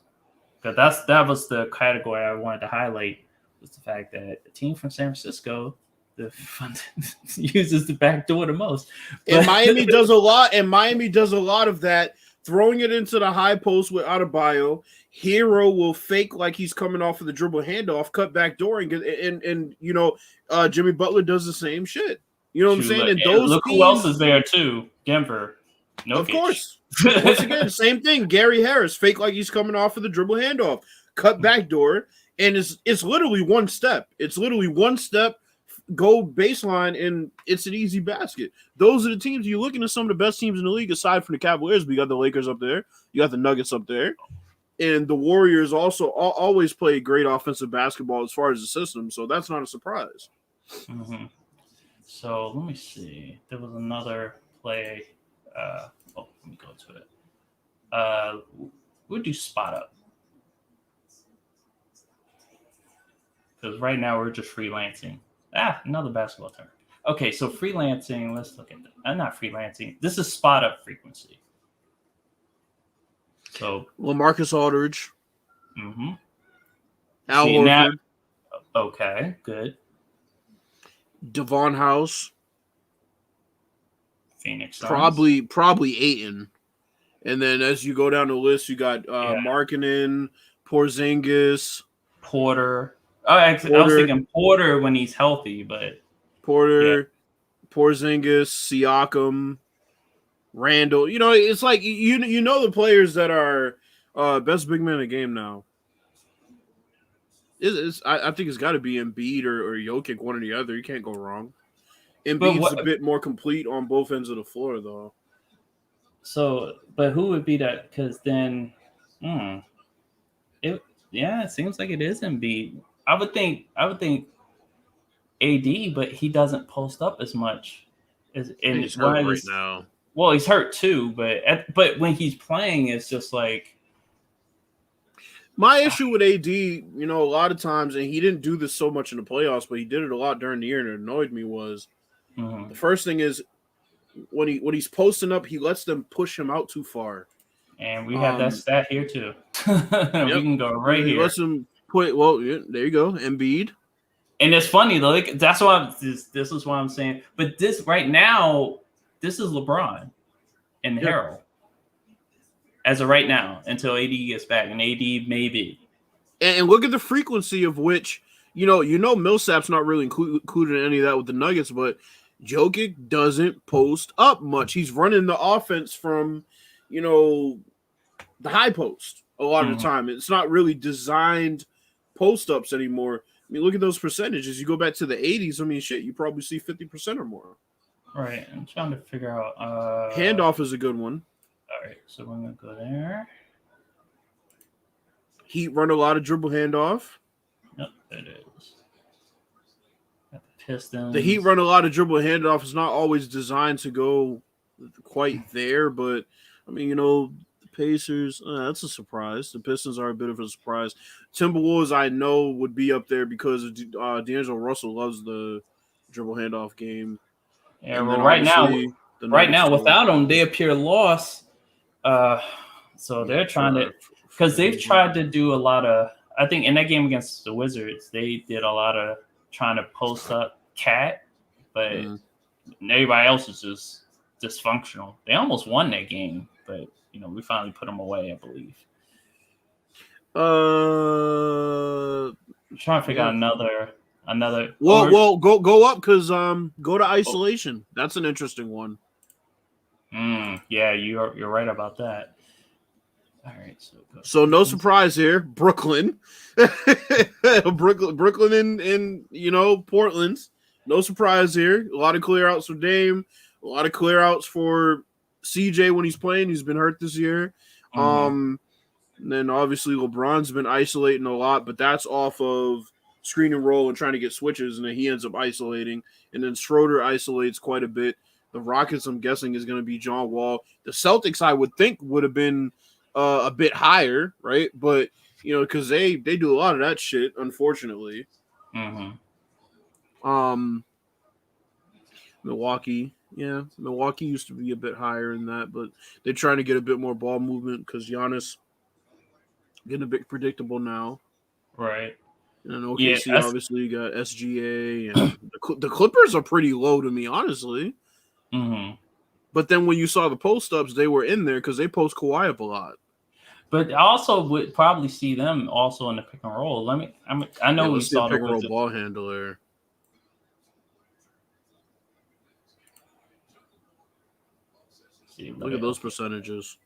Because that was the category I wanted to highlight, was the fact that the team from San Francisco uses the back door the most. And Miami does a lot. And Miami does a lot of that, throwing it into the high post with Adebayo. Hero will fake like he's coming off of the dribble handoff, cut back door, and Jimmy Butler does the same shit. You know what I'm saying? And those look teams, who else is there too. Denver. Jokic. Of course. Once again, same thing. Gary Harris, fake like he's coming off of the dribble handoff, cut back door, and it's literally one step. It's literally one step, go baseline, and it's an easy basket. Those are the teams. You're looking at some of the best teams in the league aside from the Cavaliers. We got the Lakers up there. You got the Nuggets up there. And the Warriors also always play great offensive basketball as far as the system, so that's not a surprise. Mm-hmm. So let me see. There was another play. Let me go to it. We'll do spot up. Because right now we're just freelancing. Another basketball term. Okay, so freelancing, let's look at that. Not freelancing. This is spot up frequency. So LaMarcus Aldridge. Mm-hmm. Al Horford. Okay, good. Devon House, Phoenix Suns. probably Ayton. And then as you go down the list, you got Yeah. Markkanen, Porzingis, Porter. Oh, actually, I was Porter, thinking Porter when he's healthy, but yeah. Porter, Porzingis, Siakam, Randall. You know, it's like you know the players that are best big man in the game now. I think it's got to be Embiid or Jokic, one or the other. You can't go wrong. But Embiid's a what? bit more complete on both ends of the floor, though. So, but who would be that? Because then, hmm, it yeah, it seems like it is Embiid. I would think AD, but he doesn't post up as much. As I think and he's hurt why right is now. well, he's hurt too. But when he's playing, it's just like My issue with AD, you know, a lot of times, and he didn't do this so much in the playoffs, but he did it a lot during the year, and it annoyed me. Was mhm. the first thing is when he's posting up, he lets them push him out too far. And we have that stat here too. We Yep, can go right he here. lets them put. Well, yeah, there you go, Embiid. And it's funny though. Like, that's why this is why I'm saying. But this right now, this is LeBron and Yep. Harold as of right now until AD gets back, and AD maybe. And look at the frequency of which you know Millsap's not really included in any of that with the Nuggets, but Jokic doesn't post up much. He's running the offense from the high post a lot of the time. It's not really designed post ups anymore. I mean, look at those percentages. You go back to the 80s. I mean, shit, you probably see 50% or more. Right. I'm trying to figure out. Handoff is a good one. All right. So we're going to go there. Heat run a lot of dribble handoff. Yep, it is. Got the Pistons. The Heat run a lot of dribble handoff. It's not always designed to go quite there, but I mean, the Pacers, that's a surprise. The Pistons are a bit of a surprise. Timberwolves, I know, would be up there because D'Angelo Russell loves the dribble handoff game. Yeah, And well, then right now, too. without them, they appear lost. So they're trying to, because they've tried to do a lot of. I think in that game against the Wizards, they did a lot of trying to post up Cat, but everybody else is just dysfunctional. They almost won that game, but we finally put them away, I believe. I'm trying to figure out another. Well, go up because go to isolation. That's an interesting one. Yeah, you're right about that. All right, so no surprise here, Brooklyn, Brooklyn in Portland. No surprise here. A lot of clear outs for Dame. A lot of clear outs for CJ when he's playing. He's been hurt this year. And then obviously LeBron's been isolating a lot, but that's off of screen and roll and trying to get switches, and then he ends up isolating. And then Schroeder isolates quite a bit. The Rockets, I'm guessing, is going to be John Wall. The Celtics, I would think, would have been a bit higher, right? But because they do a lot of that shit, unfortunately. Milwaukee used to be a bit higher in that, but they're trying to get a bit more ball movement because Giannis getting a bit predictable now, right? And OKC obviously got SGA, and the Clippers are pretty low to me, honestly. But then when you saw the post ups, they were in there because they post Kawhi up a lot. But I also would probably see them also in the pick and roll. I know we saw the pick and roll ball handler. Look at those percentages.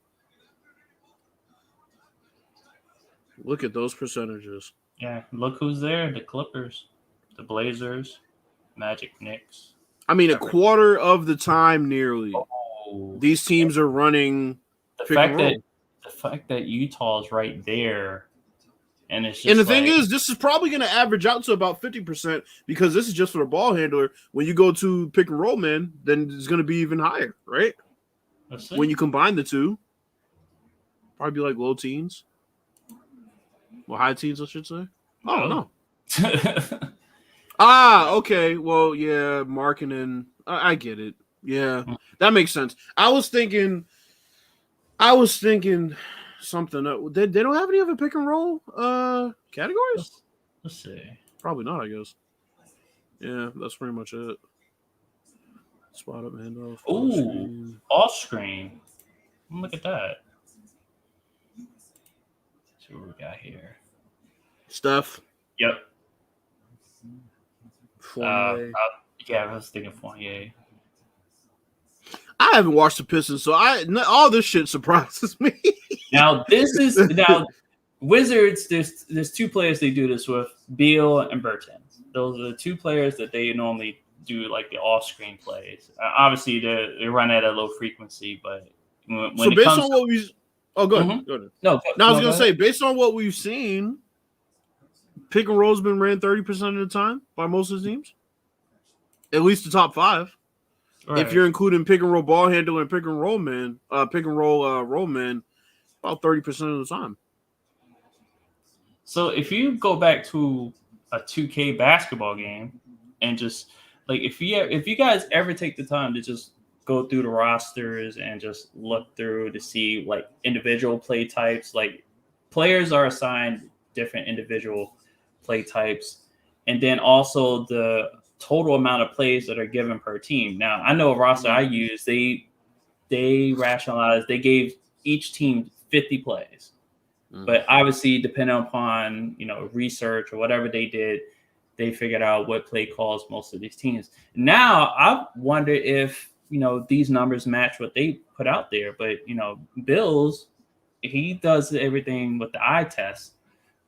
Yeah, look who's there. The Clippers, the Blazers, Magic, Knicks. I mean, a quarter of the time nearly. These teams are running pick and roll. The fact that Utah's right there, and it's just and the thing is, this is probably going to average out to about 50% because this is just for the ball handler. When you go to pick and roll, man, then it's going to be even higher, right? When you combine the two, probably like low teens. Well, high teens, I should say. Oh, no. Okay. Well, yeah, Markkanen. I get it. Yeah, that makes sense. I was thinking something. They don't have any other pick and roll categories? Let's see. Probably not, I guess. Yeah, that's pretty much it. Spot up, handoff. Ooh, off screen. Look at that. Let's see what we got here. Steph. Yep. Fournier. Yeah, I was thinking Fournier. I haven't watched the Pistons, so all this shit surprises me. Now Wizards. There's two players they do this with: Beal and Bertans. Those are the two players that they normally do like the off-screen plays. Obviously, they run at a low frequency, but when so it based comes on what we, go ahead. Mm-hmm. Go ahead. No, I was gonna say based on what we've seen, pick and roll's been ran 30% of the time by most of the teams. At least the top 5. Right. If you're including pick and roll ball handler and pick and roll man, roll man, about 30% of the time. So if you go back to a 2K basketball game and just like if you guys ever take the time to just go through the rosters and just look through to see like individual play types, like players are assigned different individual play types, and then also the total amount of plays that are given per team. Now, I know a roster I use, they rationalized, they gave each team 50 plays. But obviously, depending upon, research or whatever they did, they figured out what play calls most of these teams. Now, I wonder if, these numbers match what they put out there. But, Bills, he does everything with the eye test.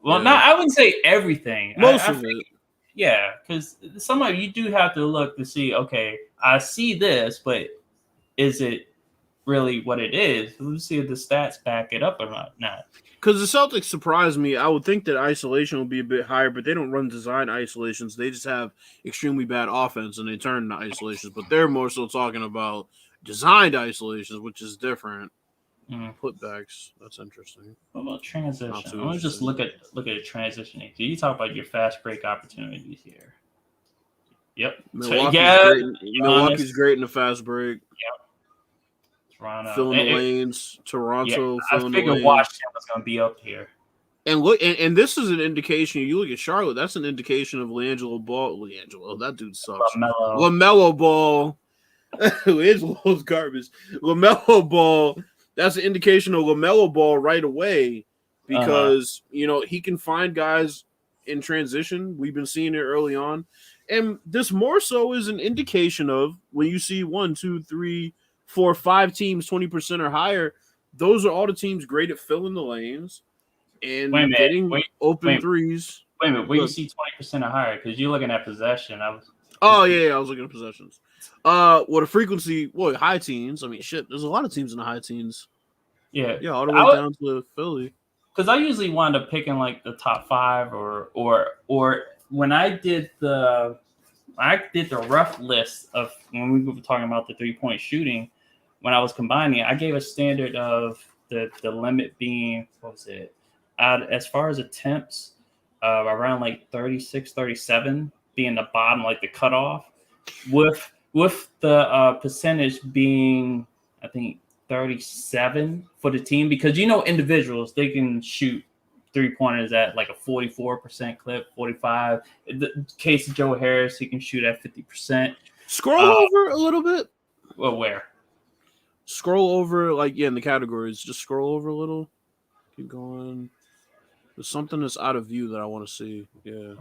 Well, I wouldn't say everything. Most of it. Yeah, because somebody you do have to look to see, okay, I see this, but is it really what it is? Let's see if the stats back it up or not. Because the Celtics surprised me. I would think that isolation will be a bit higher, but they don't run design isolations. They just have extremely bad offense, and they turn into isolations. But they're more so talking about designed isolations, which is different. Putbacks. That's interesting. What about transition? I'm gonna just look at the transition. Do you talk about your fast break opportunities here? Yep. Milwaukee's great in the fast break. Yep. Toronto filling the lanes. Toronto. I figured Washington was gonna be up here. And look, and this is an indication. You look at Charlotte. That's an indication of LaMelo Ball. That dude sucks. LaMelo Ball. LaMelo's garbage. LaMelo Ball. That's an indication of LaMelo Ball right away because, he can find guys in transition. We've been seeing it early on. And this more so is an indication of when you see 1, 2, 3, 4, 5 teams 20% or higher, those are all the teams great at filling the lanes and getting open threes. Wait a minute. Where you see 20% or higher? Because you're looking at possession. I was looking at possessions. The frequency, high teens. I mean, shit, there's a lot of teams in the high teens. Yeah, all the way down to Philly. Because I usually wind up picking like the top 5, or when I did the rough list of when we were talking about the 3-point shooting. When I was combining, I gave a standard of the limit being what was it? As far as attempts, around like 36, 37 being the bottom, like the cutoff, with the percentage being I think 37 for the team, because individuals, they can shoot 3-pointers at like a 44% clip, 45. In the case of Joe Harris, he can shoot at 50%. Scroll over a little bit. Well, where? Scroll over, in the categories. Just scroll over a little. Keep going. There's something that's out of view that I want to see. Yeah.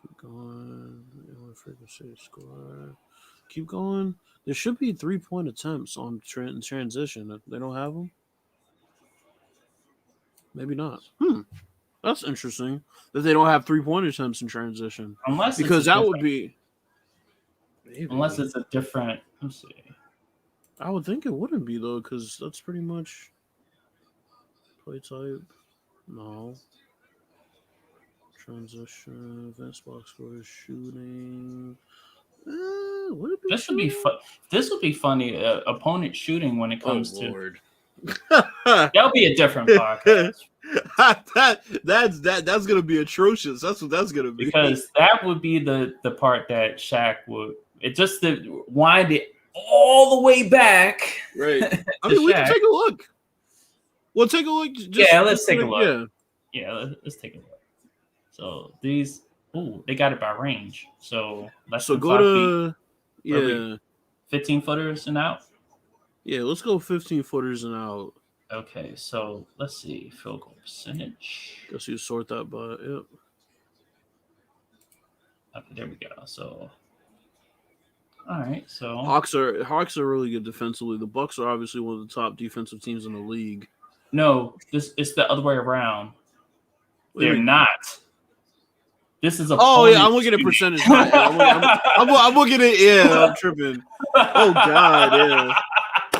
Keep going. Frequency score. Keep going. There should be 3-point attempts on transition. If they don't have them, maybe not. That's interesting that they don't have 3-point attempts in transition. Because that would be. Maybe. Unless it's a different. Let's see. I would think it wouldn't be though, because that's pretty much play type. No. Transition, advanced box score, shooting. Would it be this would be fun. This would be funny. Opponent shooting when it comes to. That'll be a different podcast. That's gonna be atrocious. That's what that's gonna be. Because that would be the part that Shaq would. It just to wind it all the way back. Right. I mean, we can take a look. We'll take a look. Let's take a look. Yeah, let's take a look. So these Oh, they got it by range. So less So than go 5 feet. to 15 footers and out. yeah. Let's go 15 footers and out. Okay, so let's see field goal percentage. Guess you sort that by yep. Okay, there we go. So, all right, so Hawks are really good defensively. The Bucks are obviously one of the top defensive teams in the league. no, this it's the other way around. What do you They're mean? not. This is a Oh yeah, I'm looking at percentage. I'm looking at yeah. I'm tripping. Oh god, yeah.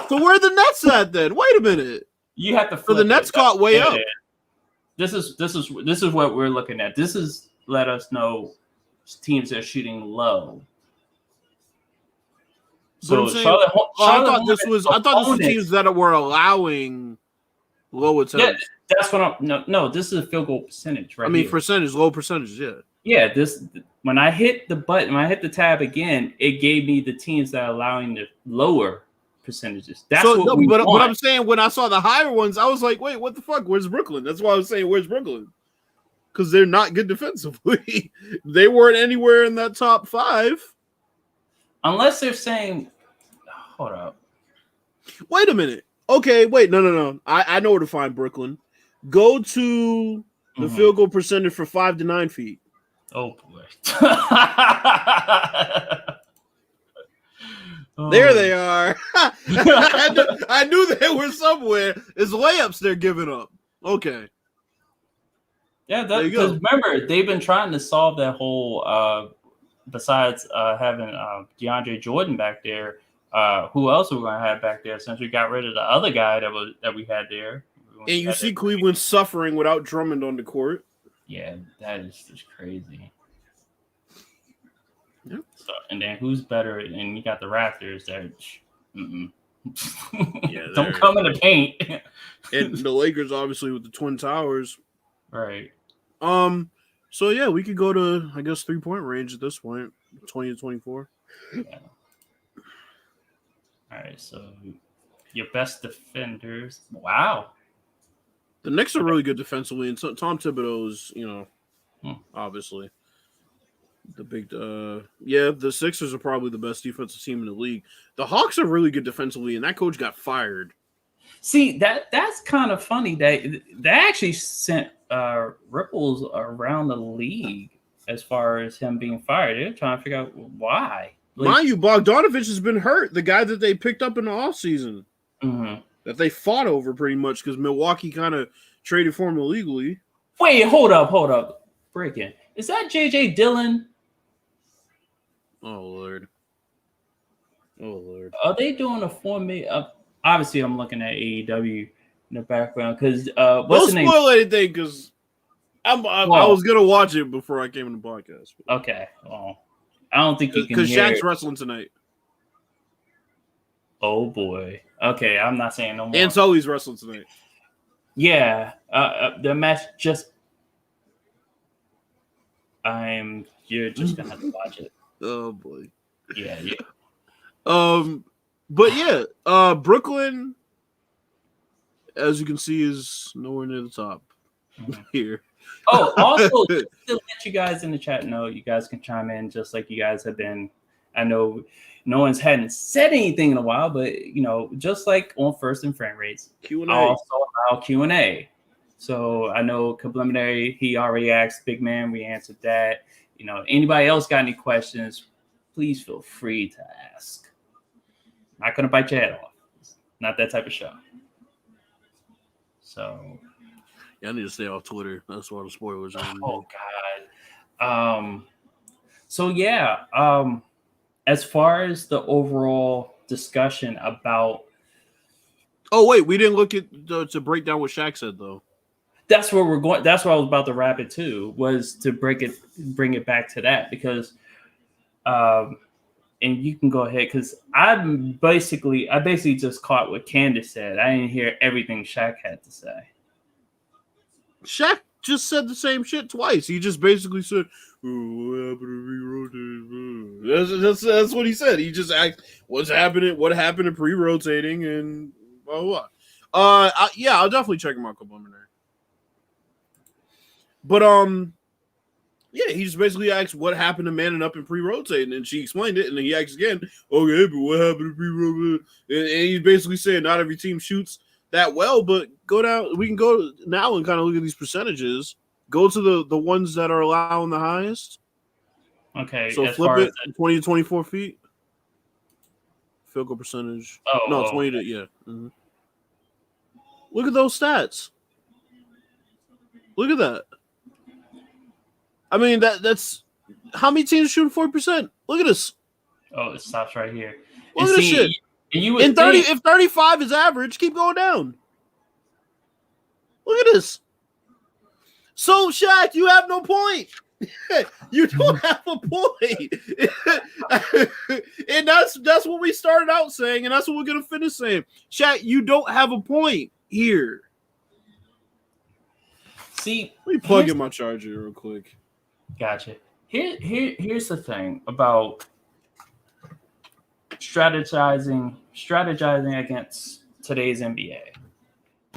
So where are the Nets at then? Wait a minute. You have to So flip the Nets it. caught way Yeah. up. This is what we're looking at. This is let us know teams that are shooting low. But I'm So saying, Charlotte I thought this was opponents- teams that were allowing low attempts. Yeah, that's what I'm. No, this is a field goal percentage, right? I mean, here. low percentages, yeah. Yeah, this when I hit the button, when I hit the tab again, it gave me the teams that are allowing the lower percentages. That's what we want. But I'm saying when I saw the higher ones, I was like, wait, what the fuck? Where's Brooklyn? That's why I was saying, where's Brooklyn? Because they're not good defensively. They weren't anywhere in that top 5. Unless they're saying, hold up. Wait a minute. Okay, wait, no. I know where to find Brooklyn. Go to the field goal percentage for 5 to 9 feet. Oh boy. There they are. I knew they were somewhere. It's layups they're giving up. Okay. Yeah, because remember, they've been trying to solve that whole besides having DeAndre Jordan back there, who else are we going to have back there since we got rid of the other guy that we had there? And you see Cleveland suffering without Drummond on the court. Yeah, that is just crazy. Yep. So, and then who's better? And you got the Raptors that don't come in the paint. And the Lakers, obviously, with the Twin Towers. Right. So yeah, we could go to, I guess, 3-point range at this point, 20 to 24. Yeah. All right, so your best defenders. Wow. The Knicks are really good defensively, and Tom Thibodeau is, obviously the big. The Sixers are probably the best defensive team in the league. The Hawks are really good defensively, and that coach got fired. See, that's kind of funny. They actually sent ripples around the league as far as him being fired. They're trying to figure out why. Mind you, Bogdanovich has been hurt. The guy that they picked up in the offseason. Mm-hmm. That they fought over pretty much because Milwaukee kind of traded for him illegally. Wait, hold up. Breaking. Is that J.J. Dillon? Oh, Lord. Are they doing a formation? Obviously, I'm looking at AEW in the background because what's the name? Don't spoil anything because I was going to watch it before I came in the podcast. Okay. Well, I don't think you can because Shaq's wrestling tonight. Oh, boy. Okay, I'm not saying no more. And Sully's wrestling tonight. Yeah. The match just... You're just going to have to watch it. Oh, boy. Yeah. But yeah, Brooklyn, as you can see, is nowhere near the top here. Oh, also, just to let you guys in the chat know, you guys can chime in just like you guys have been. I know no one's hadn't said anything in a while, but just like on First and Frame Rates, Q&A. also allow Q&A. So I know preliminary, he already asked Big Man, we answered that. Anybody else got any questions, please feel free to ask. Not gonna bite your head off. It's not that type of show. So yeah, I need to stay off Twitter. That's why the spoilers are. Oh God. So yeah. As far as the overall discussion about. Oh wait, we didn't look at to break down what Shaq said though. That's where we're going. That's why I was about to wrap it too. Was to bring it back to that because. And you can go ahead because I basically just caught what Candace said. I didn't hear everything Shaq had to say. Shaq just said the same shit twice. He just basically said, "What happened to pre-rotating?" That's what he said. He just asked, "What happened to pre-rotating?" and blah blah. I'll definitely check him out preliminary. But Yeah, he just basically asked what happened to manning up and pre-rotating, and she explained it, and then he asked again, okay, but what happened to pre-rotating? And he's basically saying not every team shoots that well, but go down. We can go now and kind of look at these percentages. Go to the ones that are allowing the highest. Okay, So as flip far as it, 20 to 24 feet. Field goal percentage. No, 20 to, yeah. Mm-hmm. Look at those stats. Look at that. I mean, that's how many teams shooting 40%? Look at this. oh, it stops right here. Look at this shit. And you would In 30, if 35 is average, keep going down. Look at this. So, Shaq, you have no point. You don't have a point. And that's what we started out saying, and that's what we're gonna finish saying. Shaq, you don't have a point here. See, let me plug in my charger real quick. Gotcha. Here's the thing about strategizing against today's NBA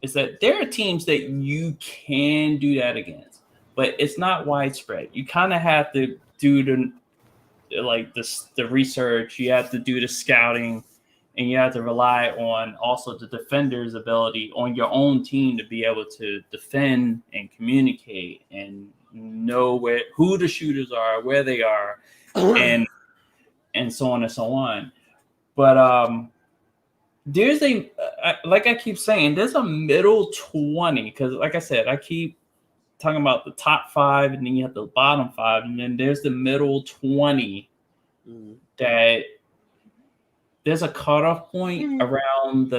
is that there are teams that you can do that against, but it's not widespread. You kind of have to do the research, you have to do the scouting, and you have to rely on also the defender's ability on your own team to be able to defend and communicate and know who the shooters are, where they are, and so on and so on. But there's like I keep saying, there's a middle 20, because like I said, I keep talking about the top 5, and then you have the bottom 5, and then there's the middle 20 that there's a cutoff point around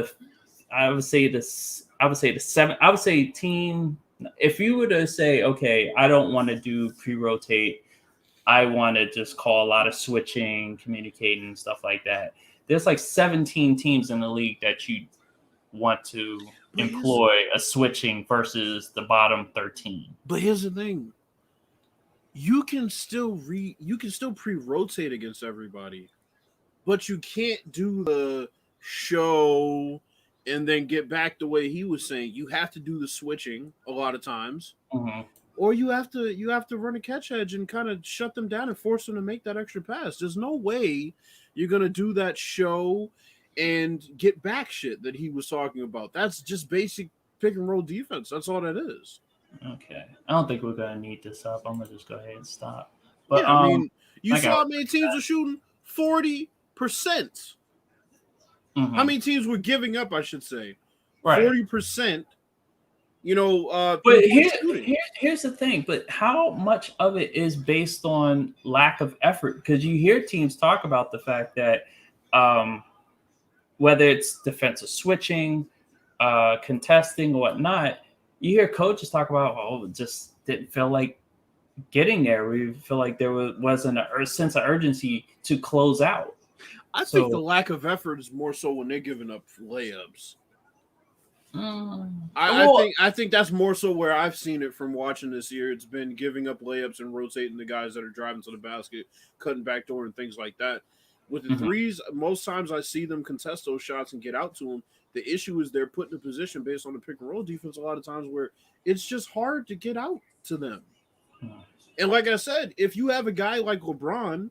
I would say the 7. I would say team. If you were to say, okay, I don't want to do pre-rotate, I want to just call a lot of switching, communicating, stuff like that. There's like 17 teams in the league that you want to employ a switching versus the bottom 13. But here's the thing. You can still pre-rotate against everybody, but you can't do the show and then get back the way he was saying. You have to do the switching a lot of times. Mm-hmm. Or you have to run a catch edge and kind of shut them down and force them to make that extra pass. There's no way you're gonna do that show and get back shit that he was talking about. That's just basic pick and roll defense. That's all that is. Okay, I don't think we're gonna need this up. I'm gonna just go ahead and stop. But yeah, I mean, you saw how many teams were shooting 40%. Mm-hmm. How many teams were giving up? I should say, right, 40%. You know, but here's the thing. But how much of it is based on lack of effort? Because you hear teams talk about the fact that whether it's defensive switching, contesting, or whatnot, you hear coaches talk about, oh, it just didn't feel like getting there. We feel like there wasn't a sense of urgency to close out. I think the lack of effort is more so when they're giving up layups. I think that's more so where I've seen it from watching this year. It's been giving up layups and rotating the guys that are driving to the basket, cutting backdoor and things like that. With the threes, most times I see them contest those shots and get out to them. The issue is they're put in a position based on the pick and roll defense a lot of times where it's just hard to get out to them. And like I said, if you have a guy like LeBron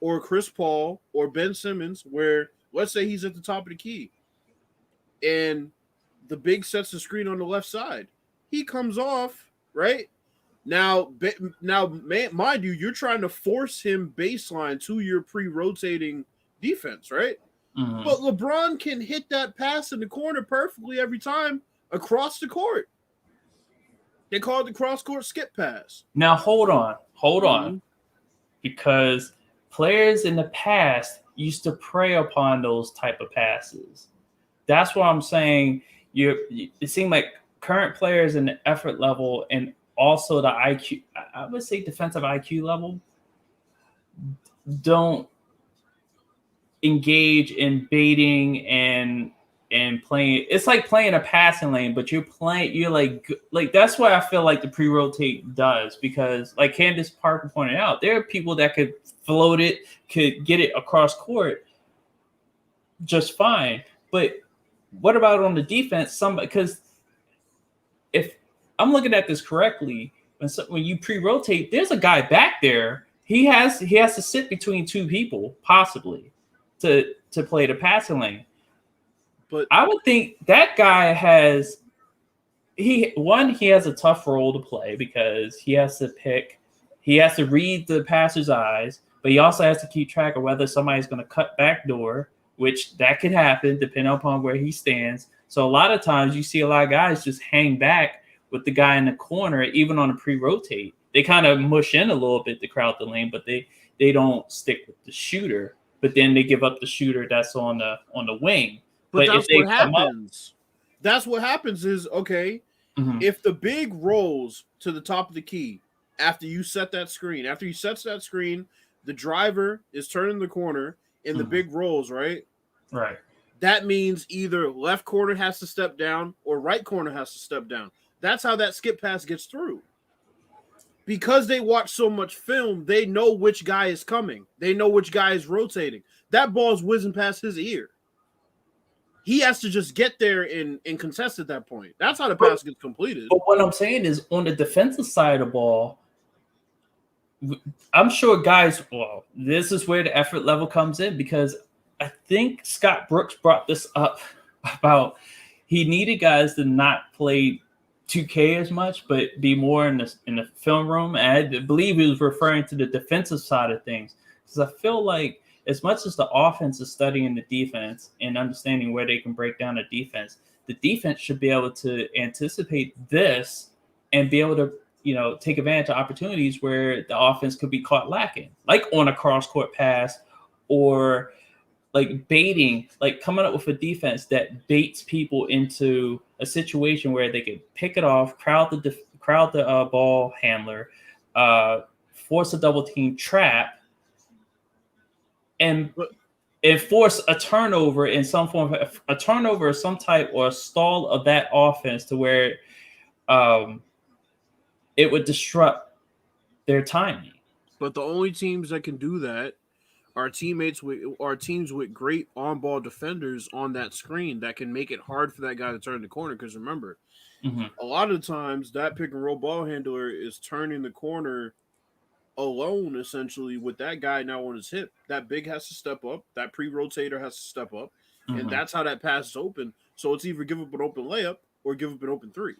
or Chris Paul or Ben Simmons, where let's say he's at the top of the key and the big sets the screen on the left side, he comes off, right? Now, mind you, you're trying to force him baseline to your pre-rotating defense, right? Mm-hmm. But LeBron can hit that pass in the corner perfectly every time across the court. They call it the cross-court skip pass. Now, hold on. Because players in the past used to prey upon those type of passes. That's what I'm saying. It seemed like current players in the effort level and also the IQ, I would say defensive IQ level, don't engage in baiting and playing. It's like playing a passing lane, but you're like that's what I feel like the pre-rotate does, because like Candace Parker pointed out, there are people that could float it, could get it across court just fine. But what about on the defense? Because if I'm looking at this correctly, when you pre-rotate, there's a guy back there. He has to sit between two people, possibly, to play the passing lane. But I would think that guy has he has a tough role to play because he has to read the passer's eyes, but he also has to keep track of whether somebody's going to cut back door, which that could happen depending upon where he stands. So a lot of times you see a lot of guys just hang back with the guy in the corner, even on a pre-rotate. They kind of mush in a little bit to crowd the lane, but they don't stick with the shooter. But then they give up the shooter that's on the wing. But if that's they what come up, happens. That's what happens is, okay, mhm, if the big rolls to the top of the key after you set that screen, after he sets that screen, the driver is turning the corner and the mhm. big rolls, right? Right. That means either left corner has to step down or right corner has to step down. That's how that skip pass gets through. Because they watch so much film, they know which guy is coming. They know which guy is rotating. That ball's whizzing past his ear. He has to just get there and contest at that point. That's how the pass gets completed. But what I'm saying is, on the defensive side of the ball, I'm sure guys. Well, this is where the effort level comes in because I think Scott Brooks brought this up about he needed guys to not play 2K as much, but be more in the film room. And I believe he was referring to the defensive side of things because I feel like as much as the offense is studying the defense and understanding where they can break down the defense should be able to anticipate this and be able to take advantage of opportunities where the offense could be caught lacking, like on a cross court pass or like baiting, like coming up with a defense that baits people into a situation where they could pick it off, crowd the ball handler, force a double team trap, and force a turnover in some form, a turnover of some type or a stall of that offense to where it would disrupt their timing. But the only teams that can do that are teams with great on-ball defenders on that screen that can make it hard for that guy to turn the corner. Because remember, a lot of the times that pick and roll ball handler is turning the corner alone, essentially, with that guy now on his hip. That big has to step up. That pre-rotator has to step up. And that's how that pass is open. So it's either give up an open layup or give up an open three.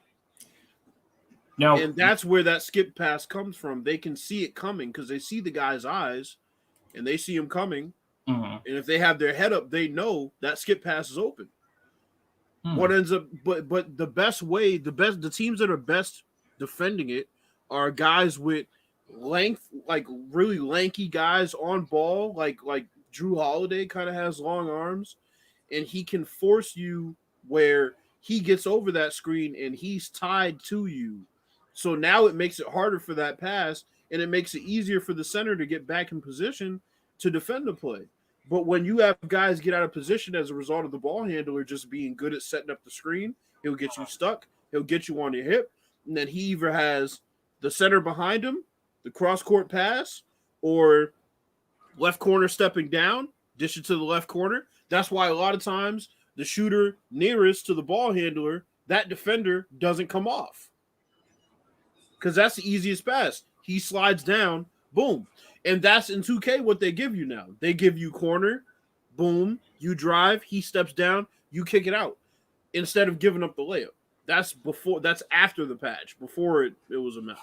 Now, and that's where that skip pass comes from. They can see it coming because they see the guy's eyes and they see him coming. And if they have their head up, they know that skip pass is open. What ends up, but the best way, the teams that are best defending it are guys with length, like really lanky guys on ball, like Drew Holiday kind of has long arms, and he can force you where he gets over that screen and he's tied to you. So now it makes it harder for that pass, and it makes it easier for the center to get back in position to defend the play. But when you have guys get out of position as a result of the ball handler just being good at setting up the screen, he'll get you stuck, he'll get you on your hip, and then he either has the center behind him, the cross-court pass, or left corner stepping down, dish it to the left corner. That's why a lot of times the shooter nearest to the ball handler, that defender doesn't come off. Because that's the easiest pass. He slides down, boom. And that's in 2K what they give you now. They give you corner, boom, you drive, he steps down, you kick it out instead of giving up the layup. That's after the patch. Before it was a mess.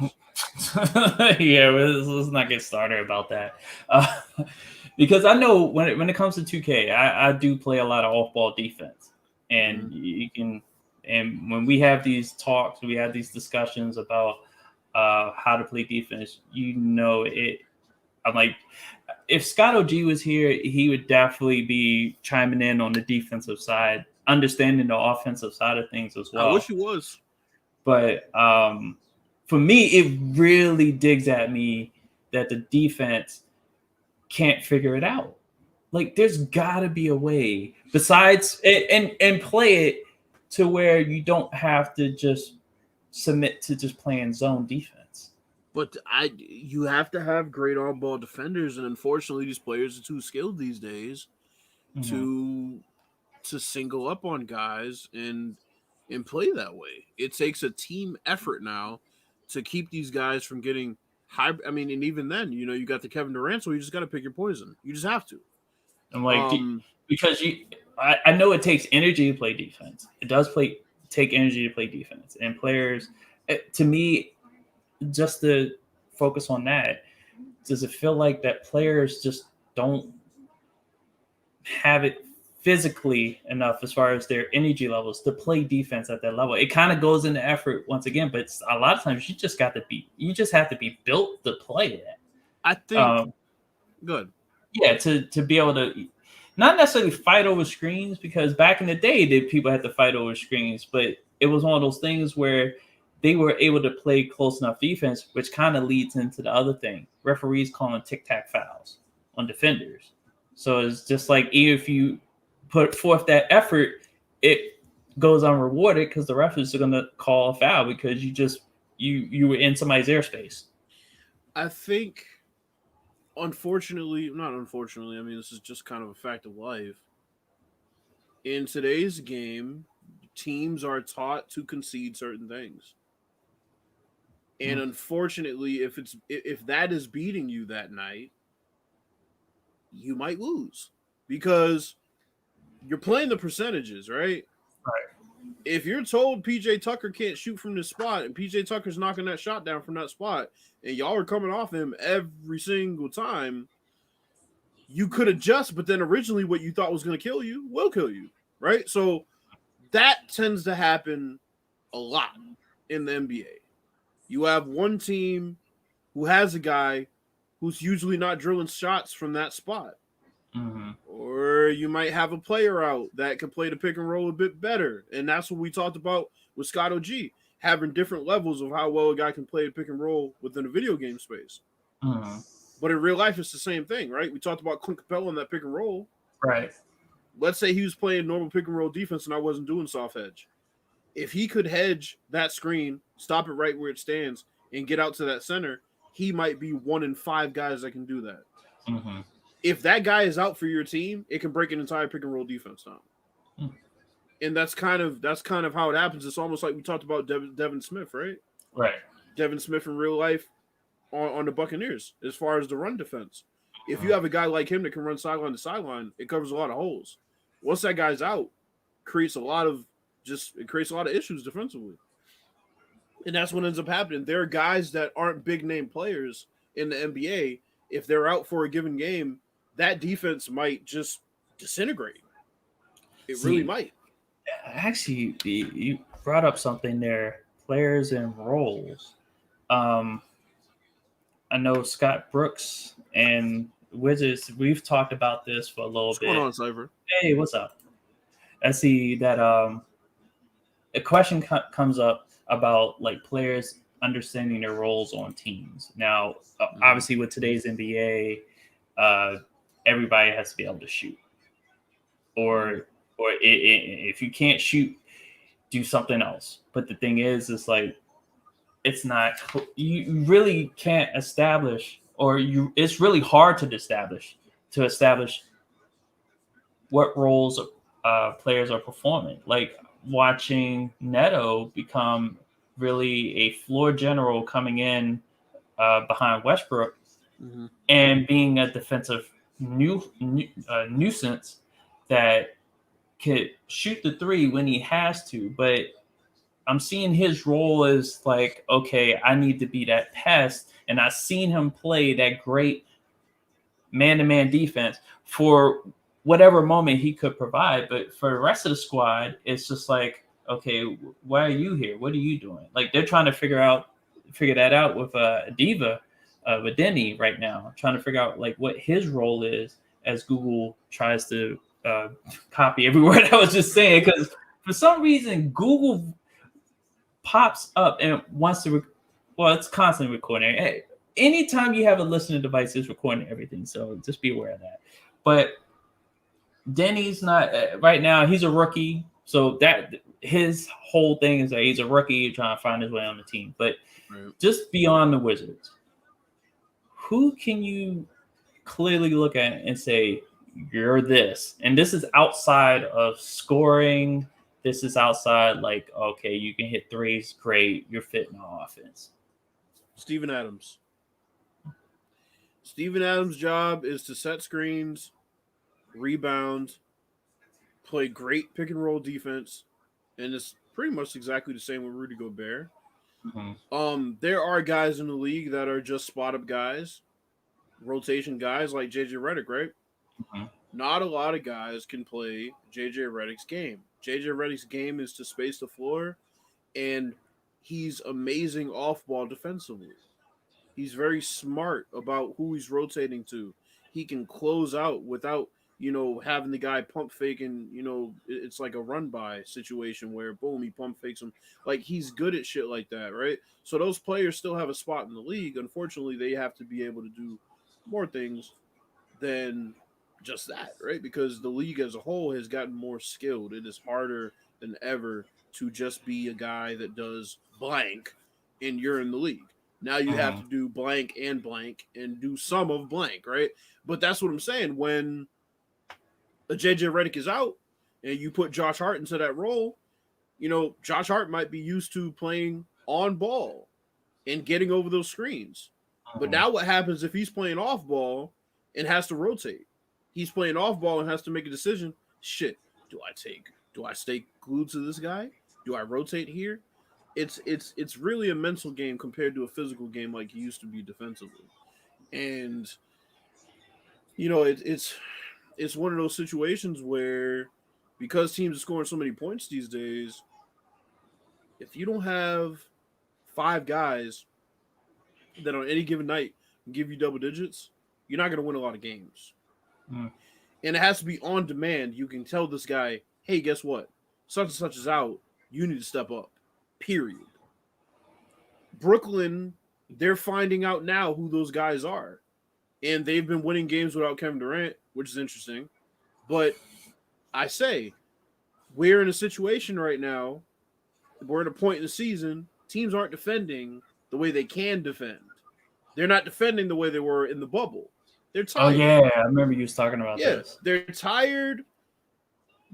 Yeah, let's not get started about that. Because I know when it comes to 2K, I do play a lot of off-ball defense. And and when we have these talks, we have these discussions about how to play defense, I'm like, if Scott OG was here, he would definitely be chiming in on the defensive side, understanding the offensive side of things as well. I wish he was. But for me, it really digs at me that the defense can't figure it out. Like, there's got to be a way besides and play it to where you don't have to just submit to just playing zone defense. But you have to have great on-ball defenders, and unfortunately, these players are too skilled these days to single up on guys and play that way. It takes a team effort now to keep these guys from getting high. I mean, and even then, you got the Kevin Durant, so you just got to pick your poison. You just have to. I'm like, because I know it takes energy to play defense. It does take energy to play defense, and players, to me, just to focus on that, does it feel like that players just don't have it physically enough as far as their energy levels to play defense at that level? It kind of goes into effort once again, but a lot of times you just have to be built to play it. I think good. Yeah, to be able to not necessarily fight over screens, because back in the day people had to fight over screens, but it was one of those things where they were able to play close enough defense, which kind of leads into the other thing. Referees calling tic-tac fouls on defenders. So it's just like, even if you put forth that effort, it goes unrewarded because the referees are going to call a foul because you were in somebody's airspace. I think, not unfortunately, I mean, this is just kind of a fact of life. In today's game, teams are taught to concede certain things. And unfortunately, if that is beating you that night, you might lose because you're playing the percentages, right? Right. If you're told PJ Tucker can't shoot from this spot and PJ Tucker's knocking that shot down from that spot and y'all are coming off him every single time, you could adjust, but then originally what you thought was going to kill you will kill you, right? So that tends to happen a lot in the NBA. You have one team who has a guy who's usually not drilling shots from that spot. Mm-hmm. Or you might have a player out that can play the pick and roll a bit better. And that's what we talked about with Scott OG, having different levels of how well a guy can play the pick and roll within a video game space. Mm-hmm. But in real life, it's the same thing, right? We talked about Clint Capella in that pick and roll. Right. Let's say he was playing normal pick and roll defense and I wasn't doing soft hedge. If he could hedge that screen, stop it right where it stands, and get out to that center, he might be 1 in 5 guys that can do that. Mm-hmm. If that guy is out for your team, it can break an entire pick and roll defense down. Mm-hmm. And that's kind of how it happens. It's almost like we talked about Devin Smith, right? Right. Devin Smith in real life on the Buccaneers as far as the run defense. If you have a guy like him that can run sideline to sideline, it covers a lot of holes. Once that guy's out, it creates a lot of issues defensively. And that's what ends up happening. There are guys that aren't big name players in the NBA. If they're out for a given game, that defense might just disintegrate. It really might. Actually, you brought up something there. Players and roles. I know Scott Brooks and Wizards, we've talked about this for a little bit. What's going on, Cypher? Hey, what's up? I see that a question comes up about like players understanding their roles on teams. Now, obviously with today's NBA, everybody has to be able to shoot. Or if you can't shoot, do something else. But the thing is like, it's not, you really can't establish, it's really hard to establish what roles players are performing. Like watching Neto become really a floor general coming in behind Westbrook and being a defensive nuisance that could shoot the three when he has to, but I'm seeing his role as like, okay, I need to be that pest, and I've seen him play that great man-to-man defense for whatever moment he could provide. But for the rest of the squad, it's just like, okay, why are you here? What are you doing? Like they're trying to figure that out with Diva, with Denny right now, trying to figure out like what his role is as Google tries to copy every word I was just saying, because for some reason Google pops up and wants to it's constantly recording. Hey, anytime you have a listening device, it's recording everything, so just be aware of that. But Denny's not right now, he's a rookie, so that his whole thing is that he's a rookie trying to find his way on the team. But just beyond the Wizards, who can you clearly look at and say you're this? And this is outside of scoring. This is outside, like, okay, you can hit threes, great, you're fitting on offense. Steven Adams. Steven Adams' job is to set screens, rebound, play great pick and roll defense, and it's pretty much exactly the same with Rudy Gobert. There are guys in the league that are just spot up guys, rotation guys like JJ Redick, right? Not a lot of guys can play JJ Redick's game. JJ Redick's game is to space the floor, and he's amazing off ball defensively. He's very smart about who he's rotating to. He can close out without, having the guy pump fake and, it's like a run by situation where boom, he pump fakes him. Like he's good at shit like that, right? So those players still have a spot in the league. Unfortunately, they have to be able to do more things than just that, right? Because the league as a whole has gotten more skilled. It is harder than ever to just be a guy that does blank and you're in the league. Now you have to do blank and do some of blank, right? But that's what I'm saying. When a JJ Redick is out and you put Josh Hart into that role, Josh Hart might be used to playing on ball and getting over those screens. But now what happens if he's playing off ball and has to rotate? He's playing off ball and has to make a decision. Shit, do I stay glued to this guy? Do I rotate here? It's really a mental game compared to a physical game like he used to be defensively. And it's one of those situations where because teams are scoring so many points these days, if you don't have 5 guys that on any given night give you double digits, you're not going to win a lot of games. And it has to be on demand. You can tell this guy, hey, guess what? Such and such is out. You need to step up. Period. Brooklyn, they're finding out now who those guys are. And they've been winning games without Kevin Durant, which is interesting. But I say, we're in a situation right now, we're at a point in the season, teams aren't defending the way they can defend. They're not defending the way they were in the bubble. They're tired. Oh, yeah. I remember you was talking about this. They're tired.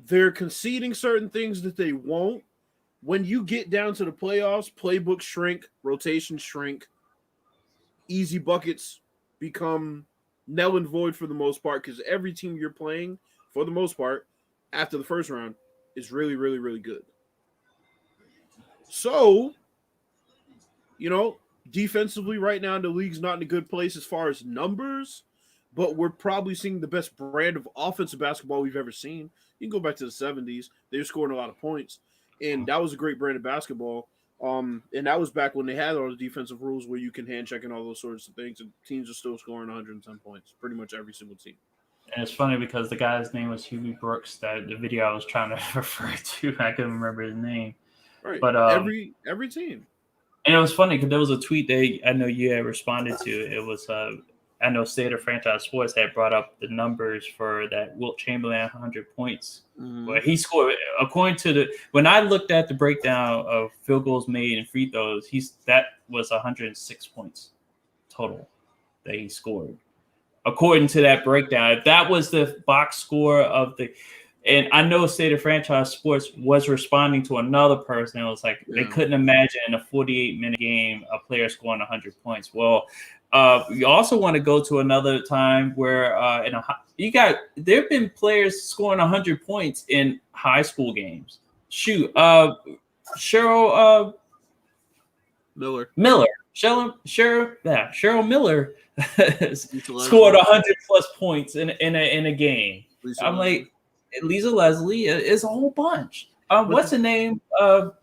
They're conceding certain things that they won't. When you get down to the playoffs, playbooks shrink, rotations shrink, easy buckets become null and void for the most part because every team you're playing, for the most part, after the first round, is really, really, really good. So, defensively right now, the league's not in a good place as far as numbers, but we're probably seeing the best brand of offensive basketball we've ever seen. You can go back to the 70s. They were scoring a lot of points. And that was a great brand of basketball. And that was back when they had all the defensive rules where you can hand check and all those sorts of things. And teams are still scoring 110 points, pretty much every single team. And it's funny because the guy's name was Huey Brooks, that the video I was trying to refer to. I couldn't remember his name. Right. But every team. And it was funny because there was a tweet that I know you had responded to. It was I know State of Franchise Sports had brought up the numbers for that Wilt Chamberlain 100 points. But he scored, according to when I looked at the breakdown of field goals made and free throws, that was 106 points total that he scored. According to that breakdown, if that was the box score of and I know State of Franchise Sports was responding to another person. It was like they couldn't imagine in a 48-minute game a player scoring 100 points. Well, you also want to go to another time where there have been players scoring 100 points in high school games. Shoot, Cheryl Miller scored 100 plus points in a game. I'm like, Lisa Leslie is a whole bunch. What's the name of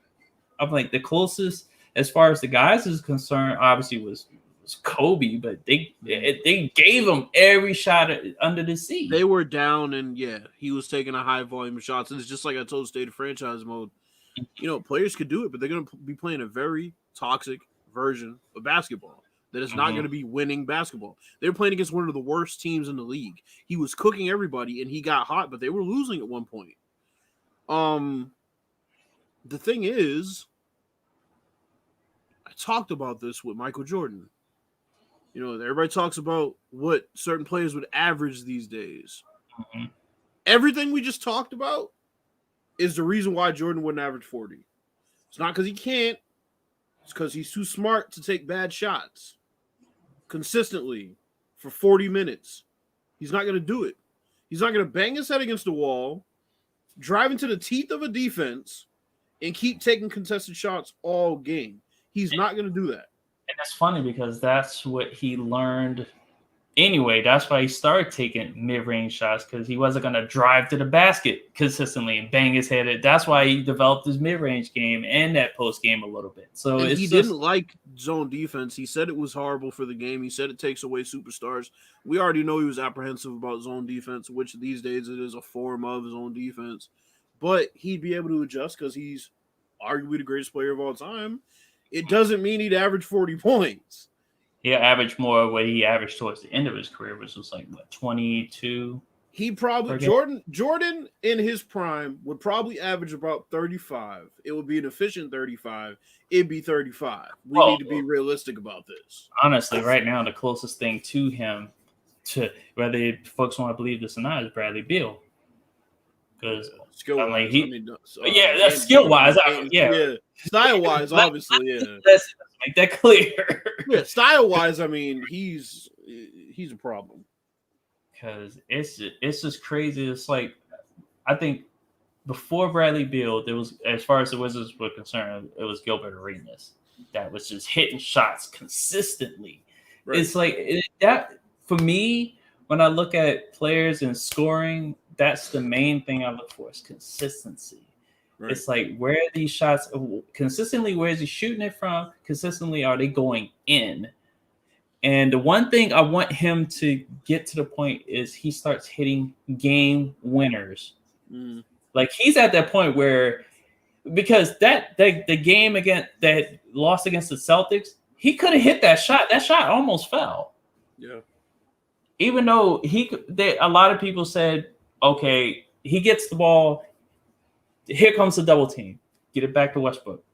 like the closest as far as the guys is concerned? Obviously was Kobe, but they gave him every shot under the sea. They were down, and he was taking a high volume of shots. And it's just like I told State of Franchise Mode. Players could do it, but they're going to be playing a very toxic version of basketball that is not going to be winning basketball. They're playing against one of the worst teams in the league. He was cooking everybody, and he got hot, but they were losing at one point. The thing is, I talked about this with Michael Jordan. Everybody talks about what certain players would average these days. Everything we just talked about is the reason why Jordan wouldn't average 40. It's not because he can't. It's because he's too smart to take bad shots consistently for 40 minutes. He's not going to do it. He's not going to bang his head against the wall, drive into the teeth of a defense, and keep taking contested shots all game. He's not going to do that. And that's funny because that's what he learned anyway. That's why he started taking mid-range shots, because he wasn't going to drive to the basket consistently and bang his head. That's why he developed his mid-range game and that post game a little bit. So he didn't like zone defense. He said it was horrible for the game. He said it takes away superstars. We already know he was apprehensive about zone defense, which these days it is a form of zone defense. But he'd be able to adjust because he's arguably the greatest player of all time. It doesn't mean he'd average 40 points. He averaged more what he averaged towards the end of his career, which was like, what, 22? He probably Jordan in his prime would probably average about 35. It would be an efficient 35. It'd be 35. We need to be realistic about this. Honestly, right now the closest thing to him, to whether folks want to believe this or not, is Bradley Beal. Because skill-wise, skill-wise, style-wise, obviously, yeah. Let's make that clear. Yeah, style-wise, I mean, he's a problem. Because it's just crazy. It's like, I think before Bradley Beal, there was, as far as the Wizards were concerned, it was Gilbert Arenas that was just hitting shots consistently. Right. It's like that for me. When I look at players and scoring, that's the main thing I look for is consistency. Right. It's like, where are these shots consistently? Where is he shooting it from? Consistently, are they going in? And the one thing I want him to get to the point is he starts hitting game winners. Mm. Like, he's at that point where, because the game that lost against the Celtics, he could have hit that shot. That shot almost fell. Yeah. Even though a lot of people said, okay, he gets the ball, here comes the double team, get it back to Westbrook.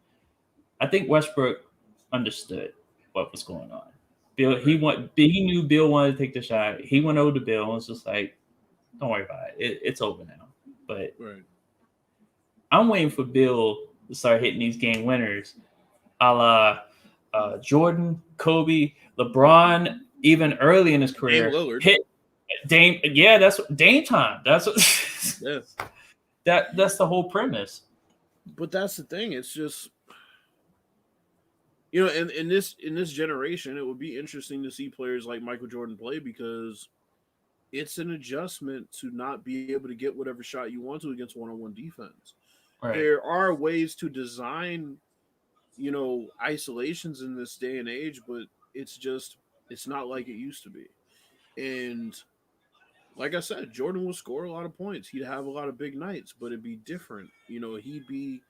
I think Westbrook understood what was going on. Bill, he knew Bill wanted to take the shot. He went over to Bill and was just like, don't worry about it. It's over now. But I'm waiting for Bill to start hitting these game winners, a la Jordan, Kobe, LeBron. Even early in his career, hit Dame. Yeah, that's Dame time. That's what. That's the whole premise. But that's the thing. It's just, in this generation, it would be interesting to see players like Michael Jordan play, because it's an adjustment to not be able to get whatever shot you want to against one-on-one defense. Right. There are ways to design, isolations in this day and age, but it's not like it used to be. And like I said, Jordan would score a lot of points. He'd have a lot of big nights, but it'd be different. He'd be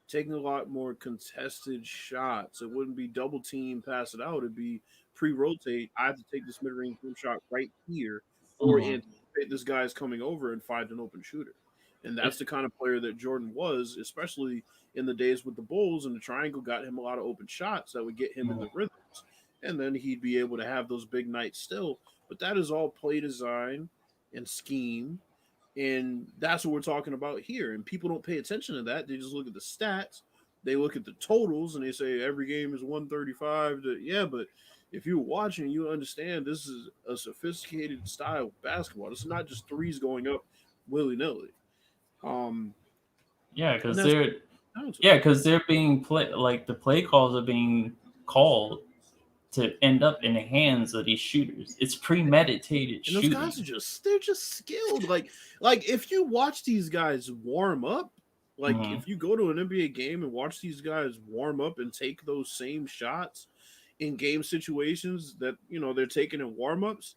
taking a lot more contested shots. It wouldn't be double team, pass it out. It'd be pre-rotate. I have to take this mid-range shot right here, or anticipate this guy's coming over and find an open shooter. And that's the kind of player that Jordan was, especially in the days with the Bulls, and the triangle got him a lot of open shots that would get him in the rhythms. And then he'd be able to have those big nights still. But that is all play design and scheme. And that's what we're talking about here. And people don't pay attention to that. They just look at the stats. They look at the totals, and they say every game is 135. Yeah, but if you're watching, you understand this is a sophisticated style of basketball. It's not just threes going up willy-nilly. Because they're being the play calls are being called to end up in the hands of these shooters. It's premeditated shooting. And those guys they're just skilled. Like if you watch these guys warm up, if you go to an NBA game and watch these guys warm up and take those same shots in game situations that, they're taking in warm-ups,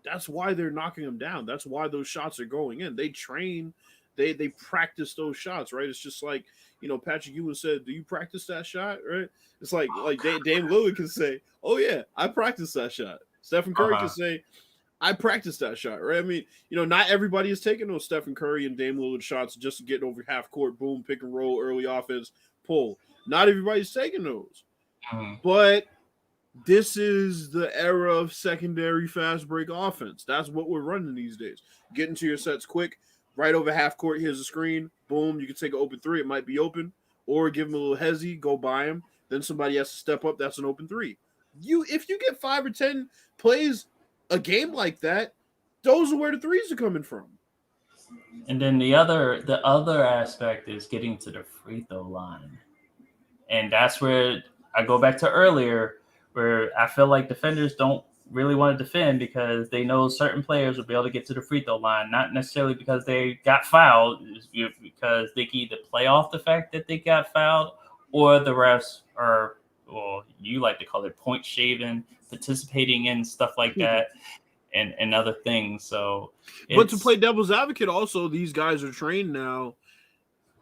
that's why they're knocking them down. That's why those shots are going in. They train, they practice those shots, right? It's just like, Patrick Ewing said, do you practice that shot, right? It's like Dame Lillard can say, oh, yeah, I practiced that shot. Stephen Curry can say, I practiced that shot, right? I mean, not everybody is taking those Stephen Curry and Dame Lillard shots just to get over half court, boom, pick and roll, early offense, pull. Not everybody's taking those. But this is the era of secondary fast break offense. That's what we're running these days. Get into your sets quick, right over half court, here's a screen, boom, you can take an open three, it might be open, or give him a little hezzy, go by him, then somebody has to step up. That's an open three. If you get 5 or 10 plays a game like that, those are where the threes are coming from. And then the other aspect is getting to the free throw line. And that's where I go back to earlier, where I feel like defenders don't really want to defend because they know certain players will be able to get to the free throw line, not necessarily because they got fouled, because they can either play off the fact that they got fouled or the refs are, well, you like to call it point shaving, participating in stuff like that. And other things. So, but to play devil's advocate, also these guys are trained now,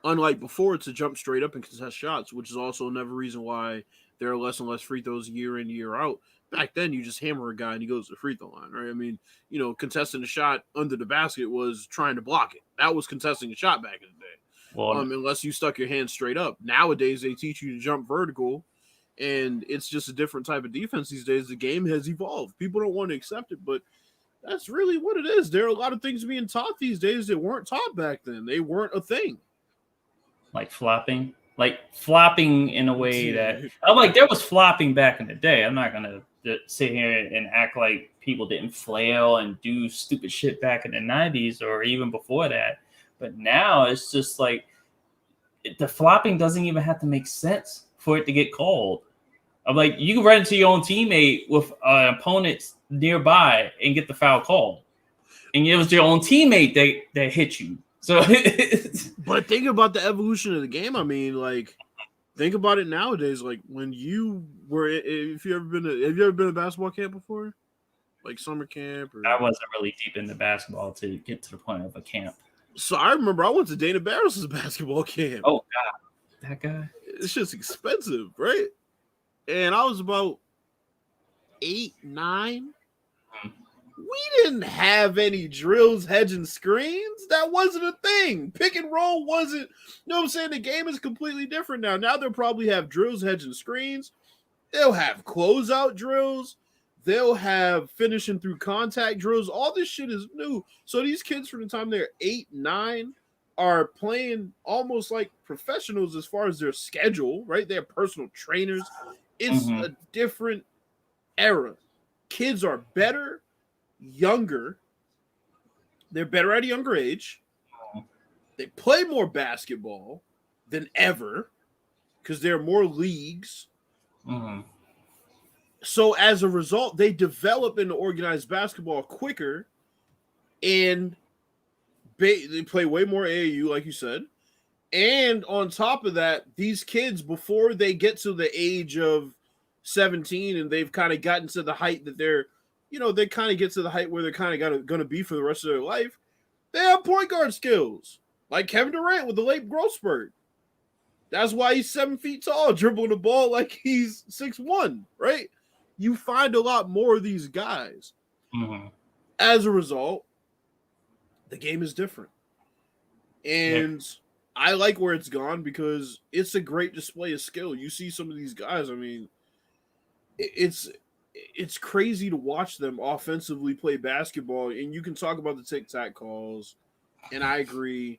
unlike before, to jump straight up and contest shots, which is also another reason why there are less and less free throws year in, year out. Back then, you just hammer a guy and he goes to the free throw line, right? I mean, contesting a shot under the basket was trying to block it. That was contesting a shot back in the day. Well, unless you stuck your hand straight up. Nowadays, they teach you to jump vertical, and it's just a different type of defense these days. The game has evolved. People don't want to accept it, but that's really what it is. There are a lot of things being taught these days that weren't taught back then. They weren't a thing. Like flopping in a way that I'm like, there was flopping back in the day. I'm not going to sit here and act like people didn't flail and do stupid shit back in the 90s or even before that. But now it's just like the flopping doesn't even have to make sense for it to get called. I'm like, you can run into your own teammate with opponents nearby and get the foul called, and it was your own teammate that hit you. So, but think about the evolution of the game. I mean, like, think about it nowadays. Like when you were, have you ever been to a basketball camp before, like summer camp? Or... I wasn't really deep into basketball to get to the point of a camp. So I remember I went to Dana Barros' basketball camp. Oh God, that guy. It's just expensive, right? And I was about 8, 9. We didn't have any drills, hedging screens. That wasn't a thing. Pick and roll wasn't. You know what I'm saying? The game is completely different now. Now they'll probably have drills, hedging screens. They'll have closeout drills. They'll have finishing through contact drills. All this shit is new. So these kids from the time they're 8, 9 are playing almost like professionals as far as their schedule, right? They're personal trainers. It's a different era. Kids are better, younger. They're better at a younger age. They play more basketball than ever because there are more leagues. So as a result, they develop into organized basketball quicker, and they play way more AAU, like you said. And on top of that, these kids, before they get to the age of 17 and they've kind of gotten to the height that they're, they kind of get to the height where they're kind of going to be for the rest of their life, they have point guard skills. Like Kevin Durant with the late growth spurt. That's why he's 7 feet tall, dribbling the ball like he's 6'1", right? You find a lot more of these guys. As a result, the game is different. And I like where it's gone because it's a great display of skill. You see some of these guys, I mean, it's crazy to watch them offensively play basketball. And you can talk about the tic-tac calls, and I agree.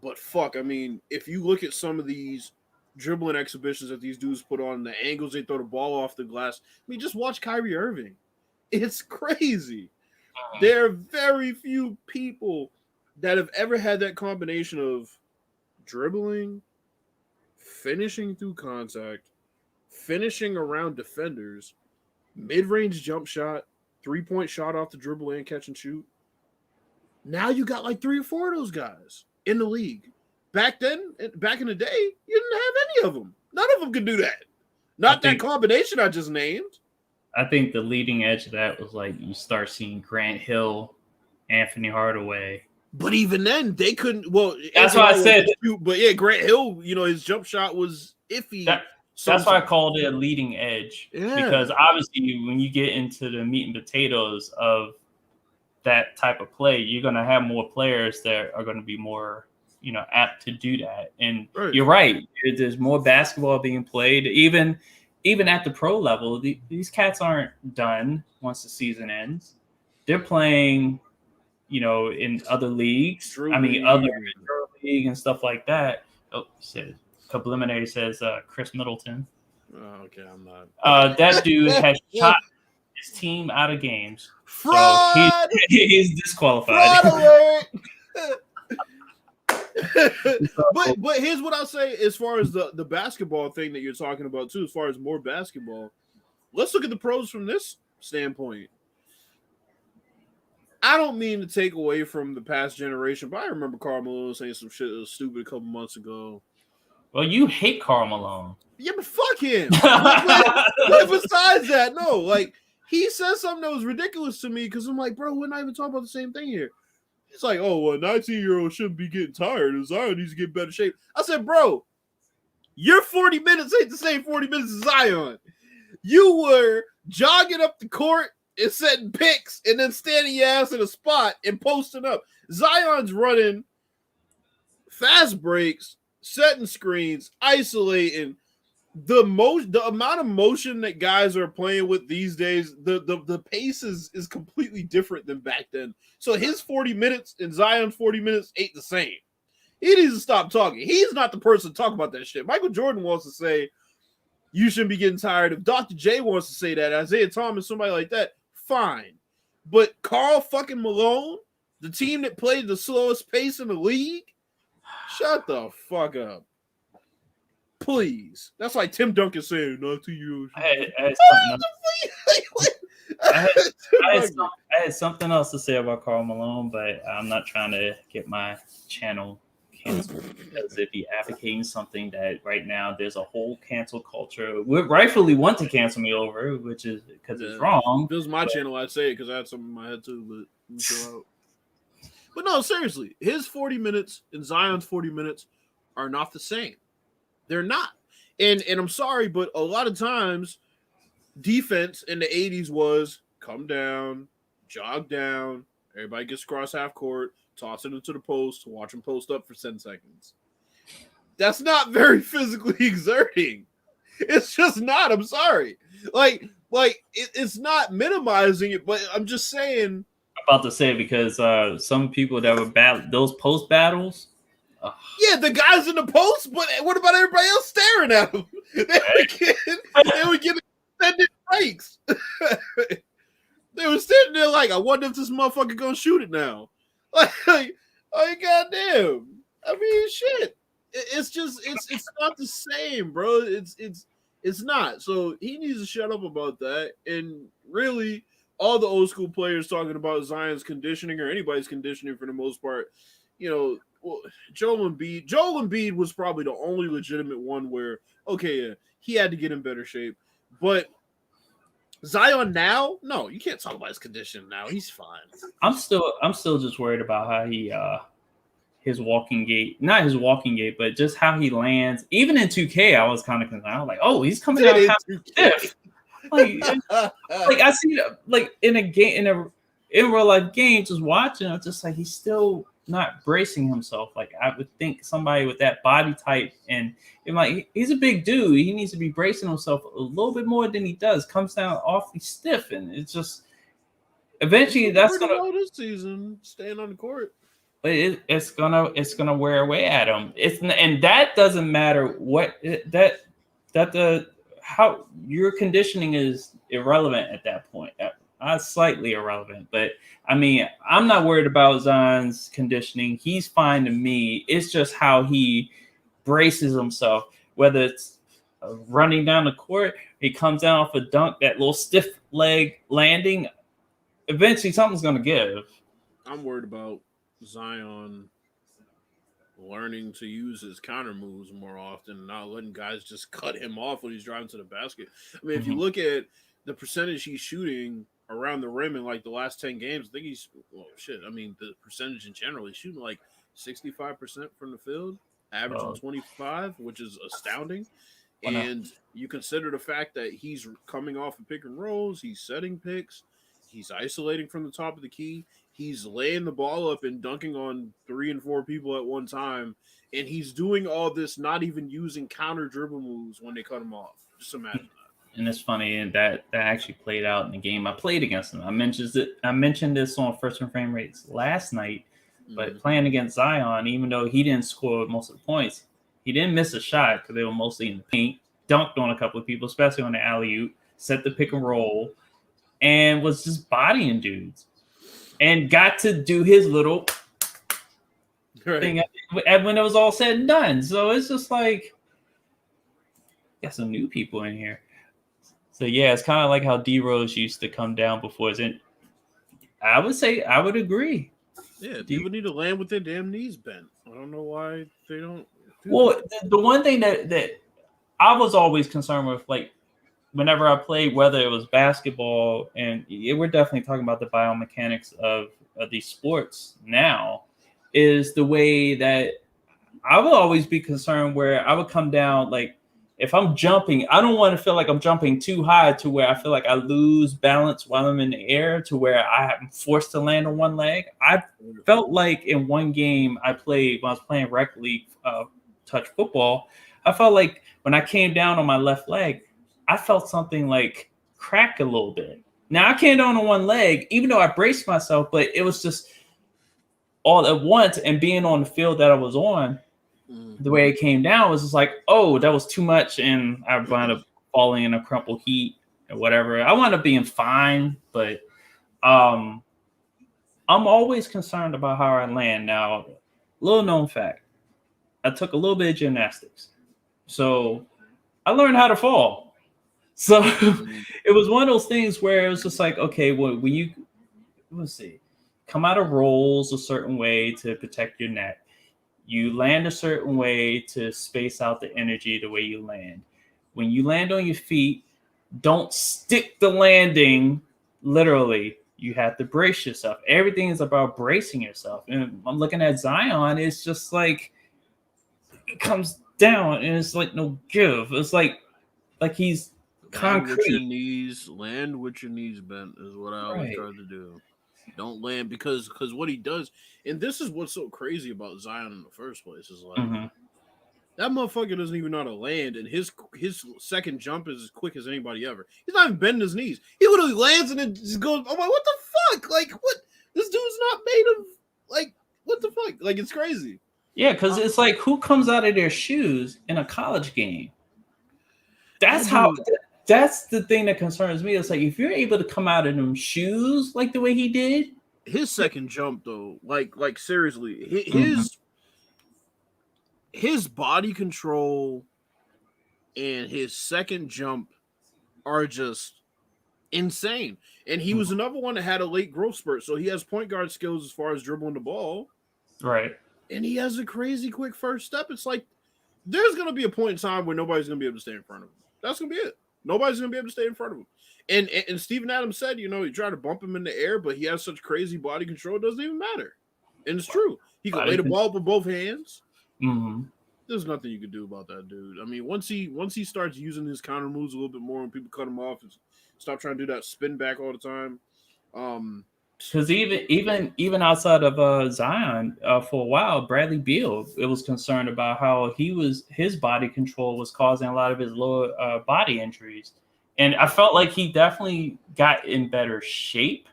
But fuck, I mean, if you look at some of these dribbling exhibitions that these dudes put on, the angles they throw the ball off the glass, I mean, just watch Kyrie Irving. It's crazy. There are very few people that have ever had that combination of dribbling, finishing through contact, finishing around defenders, mid-range jump shot, 3-point shot off the dribble and catch and shoot. Now you got like 3 or 4 of those guys in the league. Back in the day, you didn't have any of them. None of them could do that. Not that combination I just named. I think the leading edge of that was like you start seeing Grant Hill, Anthony Hardaway. But even then, they couldn't. Well, that's why I said. But yeah, Grant Hill, his jump shot was iffy. That's why I called it a leading edge. Yeah. Because obviously, when you get into the meat and potatoes of that type of play, you're going to have more players that are going to be more, apt to do that. And You're right. There's more basketball being played. Even at the pro level, these cats aren't done once the season ends. They're playing, in other leagues. Other league and stuff like that. Oh, Subliminary says Chris Middleton. Oh, okay, I'm not. That dude has shot his team out of games. Fraud! So he's disqualified. Fraud alert! but here's what I'll say as far as the basketball thing that you're talking about too, as far as more basketball. Let's look at the pros from this standpoint. I don't mean to take away from the past generation, but I remember Karl Malone saying some shit that was stupid a couple months ago. Well, you hate Karl Malone. Yeah, but fuck him. but besides that, no, like he said something that was ridiculous to me because I'm like, bro, we're not even talking about the same thing here. It's like, oh, well, a 19-year-old shouldn't be getting tired. And Zion needs to get better shape. I said, bro, your 40 minutes ain't the same 40 minutes as Zion. You were jogging up the court and setting picks and then standing your ass in a spot and posting up. Zion's running fast breaks, setting screens, isolating. The amount of motion that guys are playing with these days, the pace is completely different than back then. So his 40 minutes and Zion's 40 minutes ain't the same. He needs to stop talking. He's not the person to talk about that shit. Michael Jordan wants to say, you shouldn't be getting tired. If Dr. J wants to say that, Isaiah Thomas, somebody like that, fine. But Karl fucking Malone, the team that played the slowest pace in the league, shut the fuck up. Please. That's like Tim Duncan saying, not to you. I had something else to say about Karl Malone, but I'm not trying to get my channel canceled because if you're advocating something that right now there's a whole cancel culture, would rightfully want to cancel me over, which is because it's wrong. If it was my channel, I'd say it because I had something in my head too, but no, seriously, his 40 minutes and Zion's 40 minutes are not the same. They're not. And I'm sorry, but a lot of times defense in the 80s was come down, jog down, everybody gets across half court, toss it into the post, watch them post up for 10 seconds. That's not very physically exerting. It's just not. I'm sorry. It's not minimizing it, but I'm just saying. I'm about to say it because some people that were those post battles. Yeah, the guys in the post, but what about everybody else staring at them? They were getting extended breaks. They were sitting there like, I wonder if this motherfucker gonna shoot it now. Like goddamn. I mean, shit. It's just it's not the same, bro. It's not. So he needs to shut up about that. And really, all the old school players talking about Zion's conditioning or anybody's conditioning for the most part, you know. Well, Joel Embiid was probably the only legitimate one where, okay, yeah, he had to get in better shape. But Zion now, no, you can't talk about his condition now. He's fine. I'm still just worried about how he his walking gait, not his walking gait, but just how he lands. Even in 2K, I was kind of concerned. I was like, oh, he's coming out kind of stiff. Like I see like in a game in real life game, just watching, I'm just like he's still not bracing himself. Like I would think somebody with that body type and like he's a big dude. He needs to be bracing himself a little bit more than he does. Comes down awfully stiff, and it's just eventually that's gonna this season staying on the court. But it's gonna wear away at him. And that doesn't matter what how your conditioning is irrelevant at that point. Slightly irrelevant, but I mean, I'm not worried about Zion's conditioning. He's fine to me. It's just how he braces himself, whether it's running down the court, he comes down off a dunk, that little stiff leg landing. Eventually, something's going to give. I'm worried about Zion learning to use his counter moves more often, not letting guys just cut him off when he's driving to the basket. I mean, if you look at the percentage he's shooting around the rim in like the last 10 games, I think the percentage in general, he's shooting like 65% from the field, averaging 25, which is astounding. And you consider the fact that he's coming off of pick and rolls, he's setting picks, he's isolating from the top of the key, he's laying the ball up and dunking on 3 and 4 people at one time, and he's doing all this not even using counter dribble moves when they cut him off. Just imagine that. And it's funny, and that actually played out in the game I played against him. I mentioned this on First and Frame Rates last night, but playing against Zion, even though he didn't score most of the points, he didn't miss a shot because they were mostly in the paint. dunked on a couple of people, especially on the alley-oop, set the pick and roll, and was just bodying dudes. And got to do his little thing when it was all said and done. So it's just like, got some new people in here. So yeah, it's kind of like how D Rose used to come down before. And I would say I would agree. Yeah, people need to land with their damn knees bent. I don't know why they don't. Well, the one thing that I was always concerned with, like, whenever I played, whether it was basketball, and we're definitely talking about the biomechanics of these sports now, is the way that I will always be concerned where I would come down, like, if I'm jumping, I don't want to feel like I'm jumping too high to where I feel like I lose balance while I'm in the air to where I'm forced to land on one leg. I felt like in one game I played when I was playing rec league touch football, I felt like when I came down on my left leg, I felt something like crack a little bit. Now I came down on one leg, even though I braced myself, but it was just all at once. And being on the field that I was on, the way it came down was just like, oh, that was too much, and I wound up falling in a crumpled heat or whatever. I wound up being fine, but I'm always concerned about how I land. Now, little known fact, I took a little bit of gymnastics, so I learned how to fall. So it was one of those things where it was just like, okay, well, when you, let's see, come out of rolls a certain way to protect your neck. You land a certain way to space out the energy the way you land. When you land on your feet, don't stick the landing literally. You have to brace yourself. Everything is about bracing yourself. And I'm looking at Zion, it's just like it comes down and it's like no give. It's like he's concrete. Land with your knees bent is what I always try to do. Don't land because what he does, and this is what's so crazy about Zion in the first place, is like that motherfucker doesn't even know how to land, and his second jump is as quick as anybody ever. He's not even bending his knees. He literally lands and then just goes, "Oh my, what the fuck? Like what? This dude's not made of like what the fuck? Like it's crazy." Yeah, because it's like who comes out of their shoes in a college game? That's That's the thing that concerns me. It's like if you're able to come out of them shoes like the way he did. His second jump though, like seriously, his body control and his second jump are just insane. And he was another one that had a late growth spurt, so he has point guard skills as far as dribbling the ball. Right. And he has a crazy quick first step. It's like there's gonna be a point in time where nobody's gonna be able to stay in front of him. That's gonna be it. Nobody's gonna be able to stay in front of him. And Steven Adams said, you tried to bump him in the air, but he has such crazy body control, it doesn't even matter. And it's true. He can lay the ball up with both hands. There's nothing you can do about that dude. I mean, once he starts using his counter moves a little bit more and people cut him off, and stop trying to do that spin back all the time. Because even outside of Zion, for a while, Bradley Beal, it was concerned about how his body control was causing a lot of his lower body injuries, and I felt like he definitely got in better shape.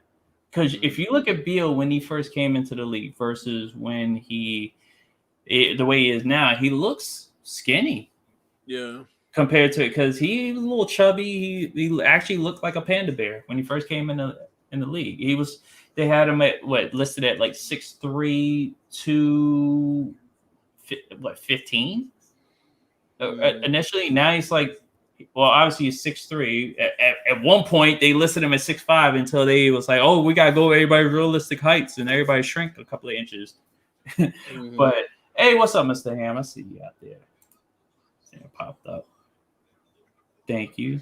Because if you look at Beal when he first came into the league versus when the way he is now, he looks skinny. Yeah. Compared to it, because he was a little chubby. He actually looked like a panda bear when he first came in the league. They had him at listed at like 6'3" to 15 initially. Now he's like, well, obviously he's 6'3". At one point they listed him at 6'5" until they was like, oh, we gotta go everybody's realistic heights, and everybody shrank a couple of inches. But hey, what's up, Mr. Ham? I see you out there. It popped up. Thank you.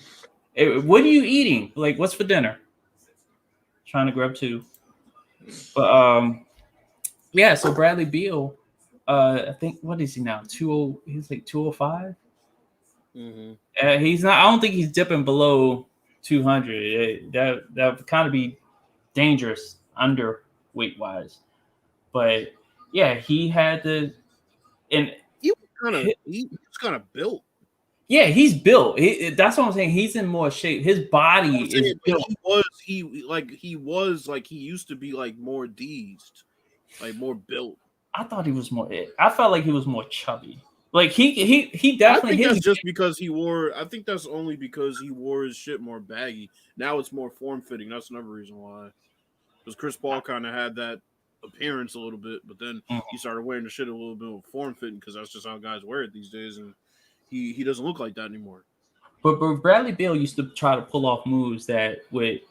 Hey, what are you eating? Like, what's for dinner? Trying to grab two. But yeah, so Bradley Beal, I think, what is he now? He's like 205. He's not. I don't think he's dipping below 200. That would kind of be dangerous underweight wise. But yeah, he had the, and he was kind of built. Yeah, he's built. That's what I'm saying. He's in more shape. His body is built. He used to be like more deezed, like more built. I thought he was more. I felt like he was more chubby. Like he I definitely think his that's just because he wore. I think that's only because he wore his shit more baggy. Now it's more form fitting. That's another reason why. Because Chris Paul kind of had that appearance a little bit, but then he started wearing the shit a little bit more form fitting because that's just how guys wear it these days, and he doesn't look like that anymore. But Bradley Beal used to try to pull off moves that would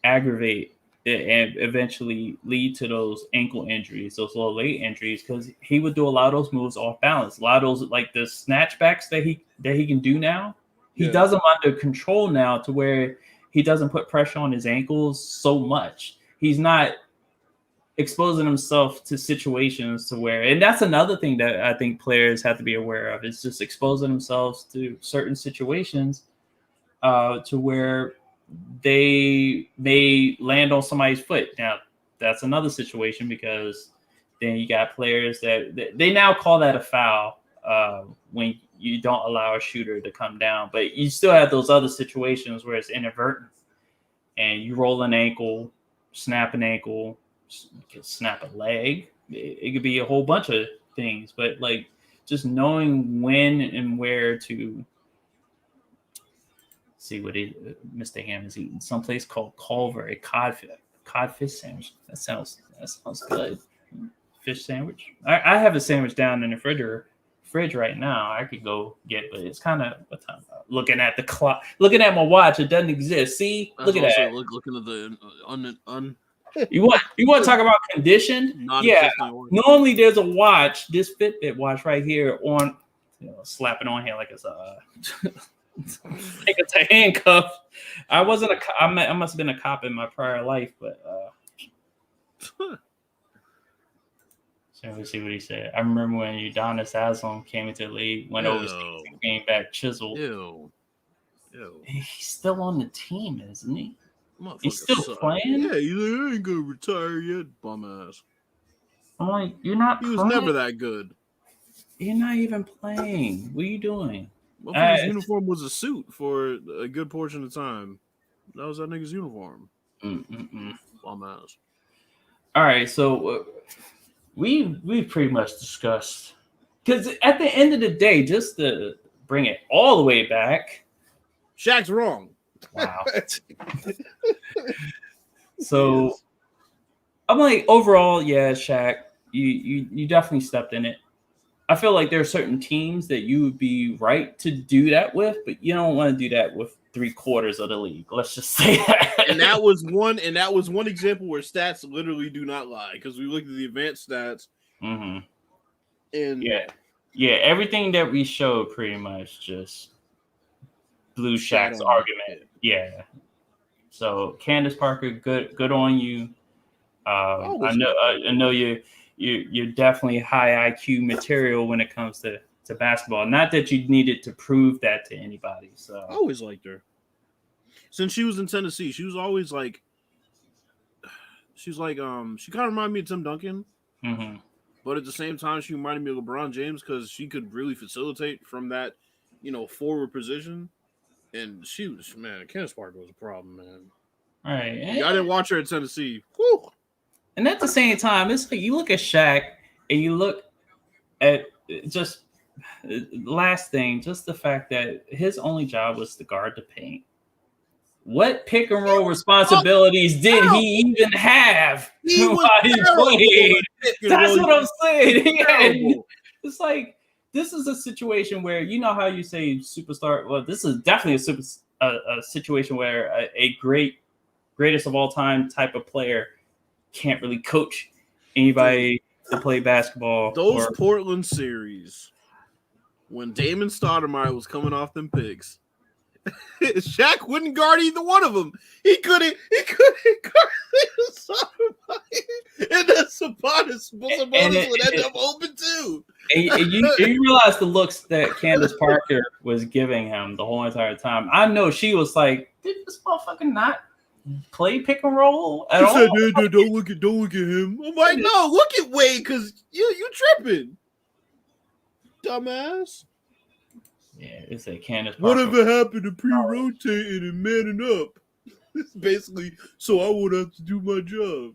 aggravate and eventually lead to those ankle injuries, those low late injuries, because he would do a lot of those moves off balance. A lot of those like the snatchbacks that he can do now, he does them under control now to where he doesn't put pressure on his ankles so much. He's not exposing himself to situations to where, and that's another thing that I think players have to be aware of, is just exposing themselves to certain situations to where they may land on somebody's foot. Now, that's another situation because then you got players that they now call that a foul when you don't allow a shooter to come down, but you still have those other situations where it's inadvertent and you roll an ankle, snap an ankle, snap a leg. It could be a whole bunch of things, but like just knowing when and where to see what Mr. Ham is eating. Someplace called Culver, a codfish sandwich. That sounds good. Fish sandwich. I have a sandwich down in the fridge right now. I could go get, but it's kind of what time? Looking at the clock, looking at my watch, it doesn't exist. See, look at that. Looking at the You want to talk about conditioned? Yeah. Normally there's a watch, this Fitbit watch right here on, slap it on here like it's a like it's a handcuff. I wasn't I must have been a cop in my prior life, but so let's see what he said. I remember when Udonis Haslam came into the league, went overseas and came back chiseled. Ew. He's still on the team, isn't he? He's still playing? Yeah, he's like, I ain't gonna retire yet, bum ass. I'm like, you're not playing. He was never that good. You're not even playing. What are you doing? His uniform was a suit for a good portion of the time. That was that nigga's uniform. Bum ass. All right, so we've pretty much discussed, because at the end of the day, just to bring it all the way back, Shaq's wrong. Wow. So I'm like, overall, yeah, Shaq, you definitely stepped in it. I feel like there are certain teams that you would be right to do that with, but you don't want to do that with 3/4 of the league. Let's just say that. And that was one example where stats literally do not lie, because we looked at the advanced stats. Mm-hmm. And yeah, everything that we showed pretty much just blew Shaq's argument. Yeah. So Candace Parker, good on you. I know you're definitely high IQ material when it comes to basketball. Not that you needed to prove that to anybody. So I always liked her. Since she was in Tennessee, she was always like, she kind of reminded me of Tim Duncan. Mm-hmm. But at the same time, she reminded me of LeBron James because she could really facilitate from that, forward position. And she was, man, Candace Parker was a problem, man. All right. I didn't watch her at Tennessee. Whew. And at the same time, it's like you look at Shaq and you look at just last thing, just the fact that his only job was to guard the paint. What pick and roll responsibilities did he even have while he played? That's what I'm saying. It's like, this is a situation where, you know how you say superstar. Well, this is definitely a situation where a greatest of all time type of player can't really coach anybody to play basketball. Those Portland series, when Damon Stoudemire was coming off them picks, Shaq wouldn't guard either one of them. He couldn't guard Stoudemire, and then Sabonis would end up open too. And you realize the looks that Candace Parker was giving him the whole entire time. I know she was like, did this motherfucker not play pick and roll at all? Said, don't look at him. I'm like, no, look at Wade, because you tripping, dumbass. Yeah, it's a Candace Parker. Whatever happened to pre-rotating and manning up? It's basically, so I won't have to do my job.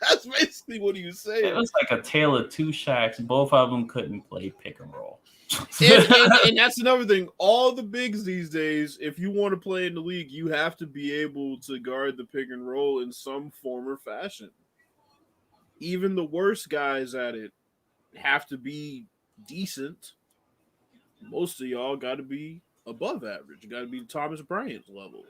That's basically what he was saying. It was like a tale of two Shaqs. Both of them couldn't play pick and roll. And that's another thing. All the bigs these days, if you want to play in the league, you have to be able to guard the pick and roll in some form or fashion. Even the worst guys at it have to be decent. Most of y'all got to be above average. You got to be Thomas Bryant's level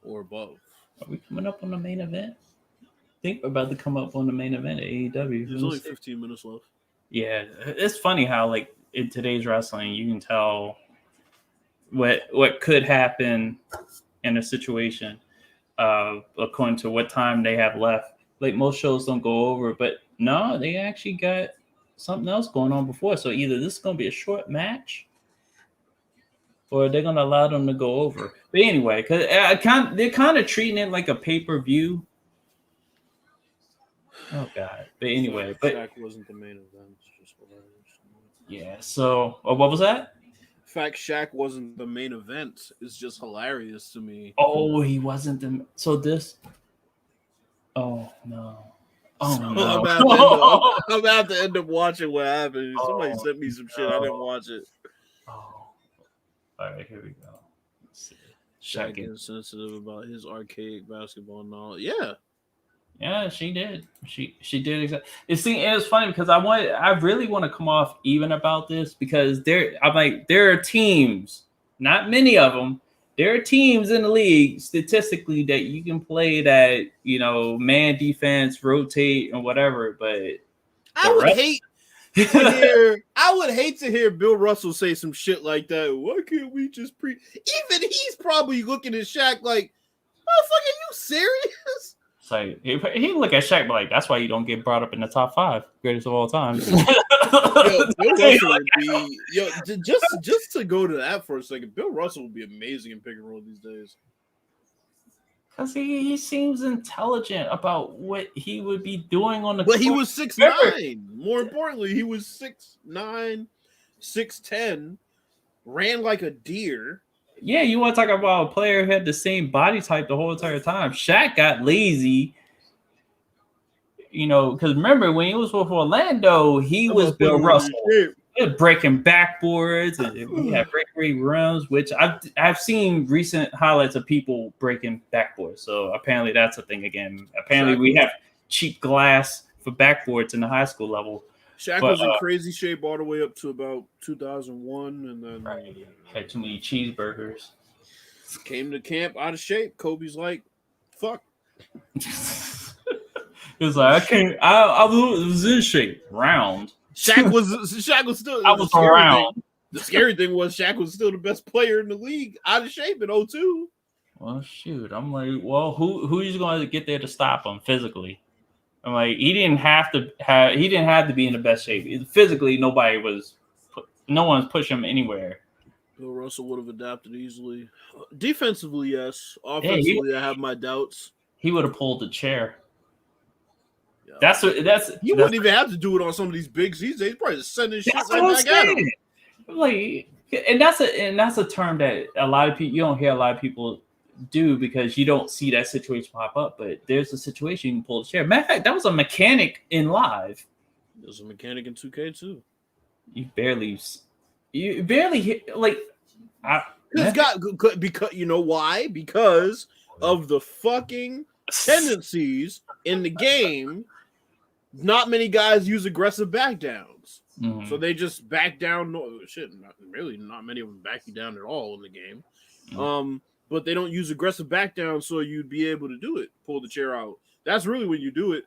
or above. Are we coming up on the main event? I think we're about to come up on the main event at AEW. There's only 15 minutes left. Yeah, it's funny how like in today's wrestling, you can tell what could happen in a situation according to what time they have left. Like most shows don't go over, but no, they actually got something else going on before. So either this is going to be a short match, or they're going to allow them to go over. But anyway, because they're kind of treating it like a pay-per-view. Oh God! But anyway, Shaq wasn't the main event. Just yeah. So, what was that? The fact Shaq wasn't the main event is just hilarious to me. Oh, he wasn't the. So this. Oh no! Oh so no! I'm about to end up watching what happened. Somebody sent me some shit. I didn't watch it. Oh. All right, here we go. Let's see. Shaq is sensitive about his archaic basketball knowledge. Yeah, she did. She did exactly. It's funny because I really want to come off even about this because there are teams, not many of them. There are teams in the league statistically that you can play that, man defense, rotate and whatever, but I would hate to hear Bill Russell say some shit like that. Why can't we just even he's probably looking at Shaq like, motherfucker, you serious? It's like he look at Shaq like that's why you don't get brought up in the top 5 greatest of all time. Bill Russell would be just to go to that for a second. Bill Russell would be amazing in pick and roll these days. Because he seems intelligent about what he would be doing on the court. But he was 6'9". More importantly, he was 6'9", 6'10", ran like a deer. Yeah, you want to talk about a player who had the same body type the whole entire time. Shaq got lazy, because remember when he was with Orlando, he was Bill Russell. He was breaking backboards and he had breakaway rims, which I've seen recent highlights of people breaking backboards. So apparently that's a thing again. Apparently we have cheap glass for backboards in the high school level. Shaq was in crazy shape all the way up to about 2001, and then had too many cheeseburgers. Came to camp out of shape. Kobe's like, "Fuck." He was like, I was in shape, round. Shaq was still. I was around. The scary thing was Shaq was still the best player in the league, out of shape in 2002. Well, shoot, I'm like, well, who's going to get there to stop him physically? I'm like, he didn't have to be in the best shape. Physically, no one's pushing him anywhere. Bill Russell would have adapted easily. Defensively, yes. Offensively, I have my doubts. He would have pulled the chair. Yeah. You wouldn't even have to do it on some of these bigs these days. Probably just sending shit right back at him. Like, and that's a term that a lot of people, you don't hear a lot of people do because you don't see that situation pop up. But there's a situation you can pull the chair. Matter of fact, that was a mechanic in live. There's a mechanic in 2K too. You barely hit like. Because you know why? Because of the fucking tendencies in the game. Not many guys use aggressive back downs. Mm-hmm. So they just back down. Not many of them back you down at all in the game. Mm-hmm. But they don't use aggressive back down, so you'd be able to do it. Pull the chair out. That's really when you do it.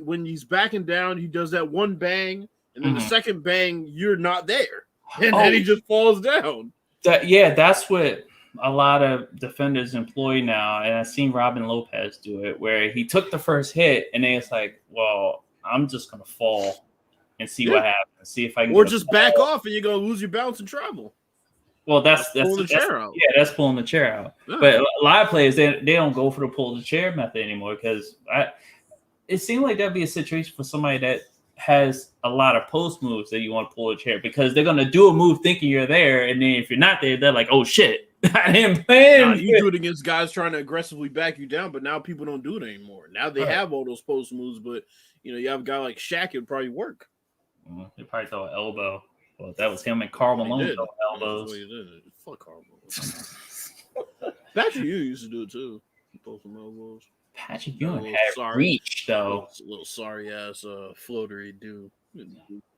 When he's backing down, he does that one bang, and then the second bang, you're not there. And then he just falls down. That's what a lot of defenders employ now, and I've seen Robin Lopez do it, where he took the first hit, and then it's like, well, I'm just gonna fall and see what happens, see if I can. Or just back off, and you're gonna lose your balance and travel. Well, that's pulling the chair out. Yeah, that's pulling the chair out. Yeah. But a lot of players they don't go for the pull the chair method anymore because it seemed like that'd be a situation for somebody that has a lot of post moves that you want to pull a chair because they're gonna do a move thinking you're there, and then if you're not there, they're like, oh shit. I didn't plan. You do it against guys trying to aggressively back you down, but now people don't do it anymore. Now they have all those post moves, but you have a guy like Shaq, it'd probably work. They probably throw an elbow. Well, that was him and Karl Malone did. throwing That's elbows. what he did. Fuck Karl Malone. Patrick Ewing used to do it too. Both some elbows. Patrick Ewing had reach though. Little sorry ass floater he do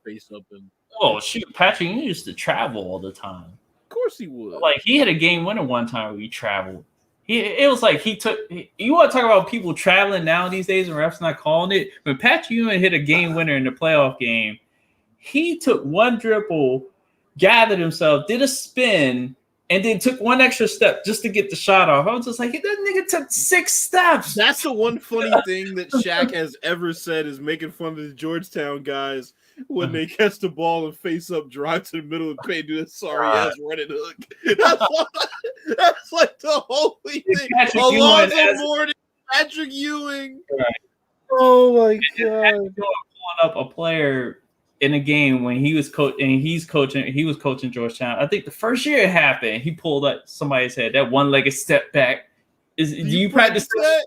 face up and. Oh shoot, Patrick Ewing used to travel all the time. Of course he would. Like he had a game winner one time where he traveled. It was like he took. You want to talk about people traveling now these days and refs not calling it? When Patrick Ewing hit a game winner in the playoff game, he took one dribble, gathered himself, did a spin, and then took one extra step just to get the shot off. I was just like, that nigga took 6 steps. That's the one funny thing that Shaq has ever said is making fun of the Georgetown guys when they catch the ball and face up, drive to the middle of the paint, do this sorry ass running hook. That's like the whole thing. Alonzo Mourning, Patrick Ewing. Right. Oh my god! Pulling up a player in a game when he was coaching. He was coaching Georgetown. I think the first year it happened, he pulled up somebody's head. That one-legged step back. Do you practice that?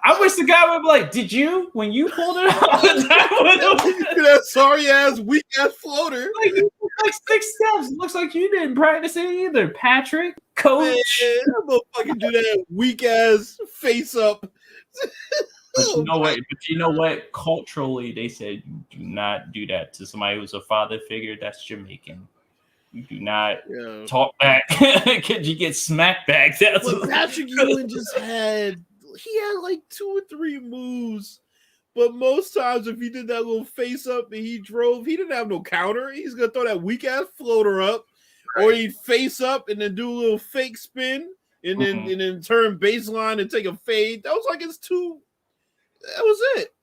I wish the guy would be like, "Did you when you pulled it off?" That sorry ass weak ass floater. Like 6 steps. Looks like you didn't practice it either, Patrick. Coach, man, that motherfucker do that weak ass face up. But you know what? Culturally, they said you do not do that to somebody who's a father figure. That's Jamaican. You do not talk back because you get smacked back. That's what Patrick Ewing just had. He had like 2 or 3 moves, but most times if he did that little face up and he drove, he didn't have no counter. He's gonna throw that weak ass floater up, or he'd face up and then do a little fake spin and then turn baseline and take a fade. That was like his 2. That was it.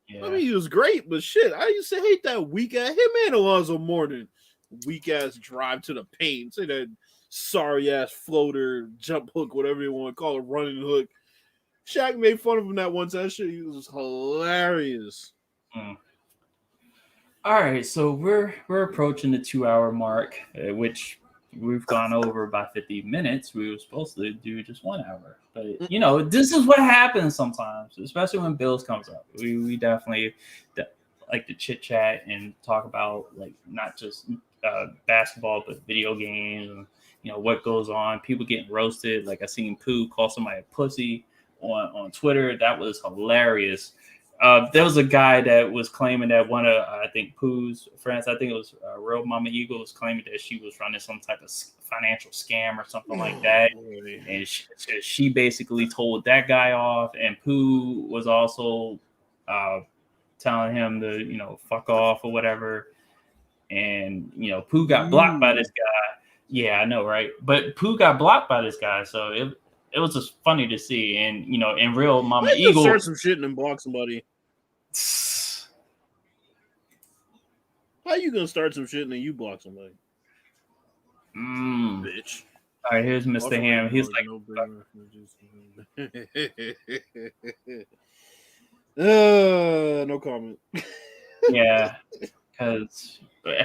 Yeah. I mean, he was great, but shit, I used to hate that weak ass. Him and Alonzo Mourning, weak ass drive to the paint. Say that sorry ass floater, jump hook, whatever you want to call it, running hook. Shaq made fun of him that one time. Shit, he was hilarious. All right, so we're approaching the 2-hour mark, which we've gone over by 50 minutes. We were supposed to do just 1 hour, but you know, this is what happens sometimes, especially when Bills comes up. We definitely like to chit chat and talk about like not just basketball, but video games and you know what goes on. People getting roasted. Like I seen Pooh call somebody a pussy on Twitter. That was hilarious. There was a guy that was claiming that one of I think Pooh's friends, I think it was Real Mama Eagle, was claiming that she was running some type of financial scam or something like that, and she basically told that guy off. And Pooh was also telling him to fuck off or whatever. And Pooh got blocked by this guy. Yeah, I know, right? But Pooh got blocked by this guy, so it was just funny to see. And in Real Mama Eagle, start some shit and then block somebody. How you gonna start some shit and then you block somebody? Bitch. All right, here's Mr. Ham. He's like, no comment. Yeah, because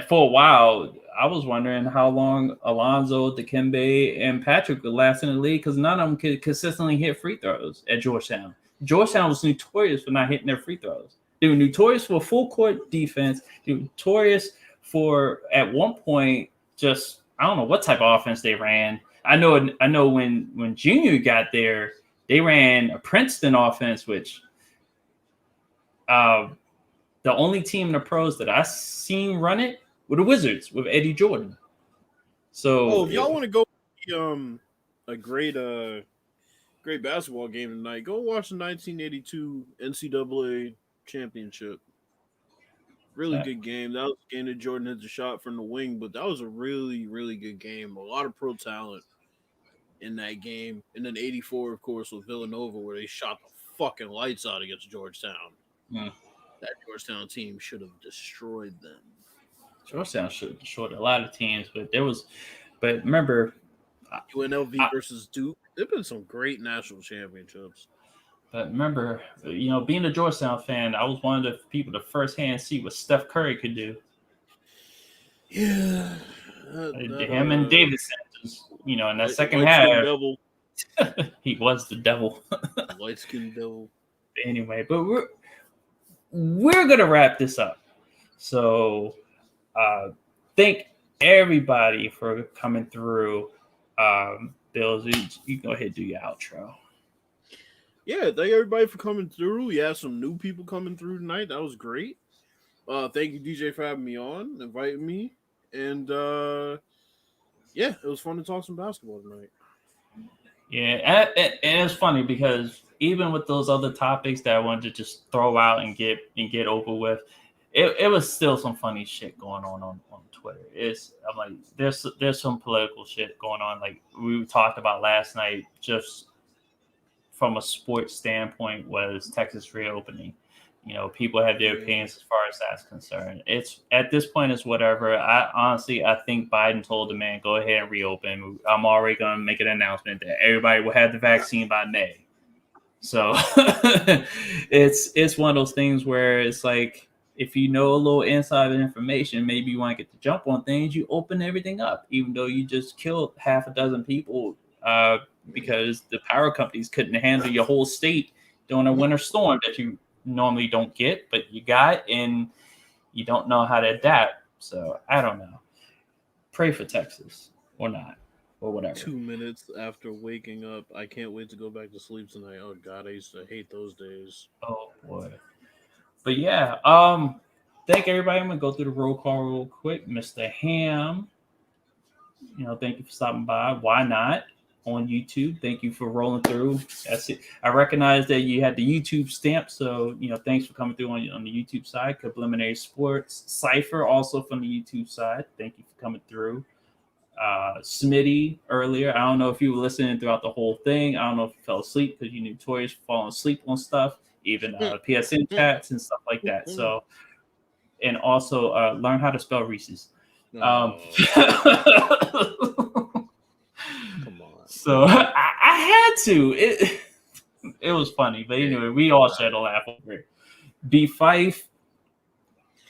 for a while I was wondering how long Alonzo, Dikembe, and Patrick would last in the league because none of them could consistently hit free throws at Georgetown. Georgetown was notorious for not hitting their free throws. They were notorious for full court defense. They were notorious for, at one point, just I don't know what type of offense they ran. I know when Junior got there, they ran a Princeton offense, which the only team in the pros that I seen run it were the Wizards with Eddie Jordan. So if y'all want to go a great basketball game tonight, go watch the 1982 NCAA championship. Really good game. That was the game that Jordan hit the shot from the wing, but that was a really, really good game. A lot of pro talent in that game. And then 84, of course, with Villanova, where they shot the fucking lights out against Georgetown. That Georgetown team should have destroyed them. Georgetown should have destroyed a lot of teams, but remember, UNLV versus Duke. There've been some great national championships. But remember, being a Georgetown fan, I was one of the people to firsthand see what Steph Curry could do. Yeah. Him and Davidson, in that second half. He was the devil. Light-skinned devil. Anyway, but we're going to wrap this up. So thank everybody for coming through. Bills, you go ahead and do your outro. Yeah, thank everybody for coming through. We had some new people coming through tonight. That was great. Thank you, DJ, for having me on, inviting me. And yeah, it was fun to talk some basketball tonight. Yeah, and it's funny because even with those other topics that I wanted to just throw out and get over with, it was still some funny shit going on Twitter. I'm like there's some political shit going on like we talked about last night. Just from a sports standpoint, was Texas reopening. People have their opinions as far as that's concerned. It's at this point, it's whatever. I think Biden told the man, go ahead and reopen. I'm already going to make an announcement that everybody will have the vaccine by May. So it's one of those things where it's like, if you know a little insider information, maybe you want to get the jump on things, you open everything up, even though you just killed half a dozen people because the power companies couldn't handle your whole state during a winter storm that you normally don't get, but you got, and you don't know how to adapt. So I don't know. Pray for Texas or not, or whatever. 2 minutes after waking up, I can't wait to go back to sleep tonight. Oh God, I used to hate those days. Oh boy. But yeah, thank everybody. I'm gonna go through the roll call real quick. Mr. Ham, thank you for stopping by. Why not? On YouTube. Thank you for rolling through. That's it. I recognize that you had the YouTube stamp, so thanks for coming through on the YouTube side. Subliminary Sports Cipher also from the YouTube side. Thank you for coming through. Smitty earlier. I don't know if you were listening throughout the whole thing. I don't know if you fell asleep because you notorious for falling asleep on stuff, even PSN chats and stuff like that. So, and also learn how to spell Reese's. Come on. So I had to. It was funny, but anyway, we all shared a laugh over it. B Fife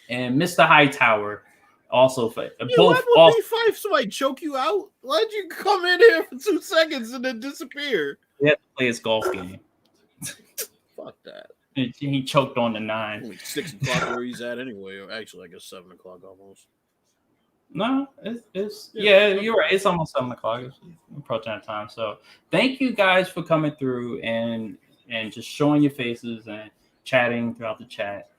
and Mr. Hightower also both. B Fife, somebody choke you out? Why'd you come in here for 2 seconds and then disappear? He had to play his golf game. Fuck that. He choked on the 9. Only 6 o'clock where he's at anyway, or actually, I guess 7 o'clock almost. No, it's you're right. It's almost 7 o'clock. It's approaching that time. So thank you guys for coming through and just showing your faces and chatting throughout the chat.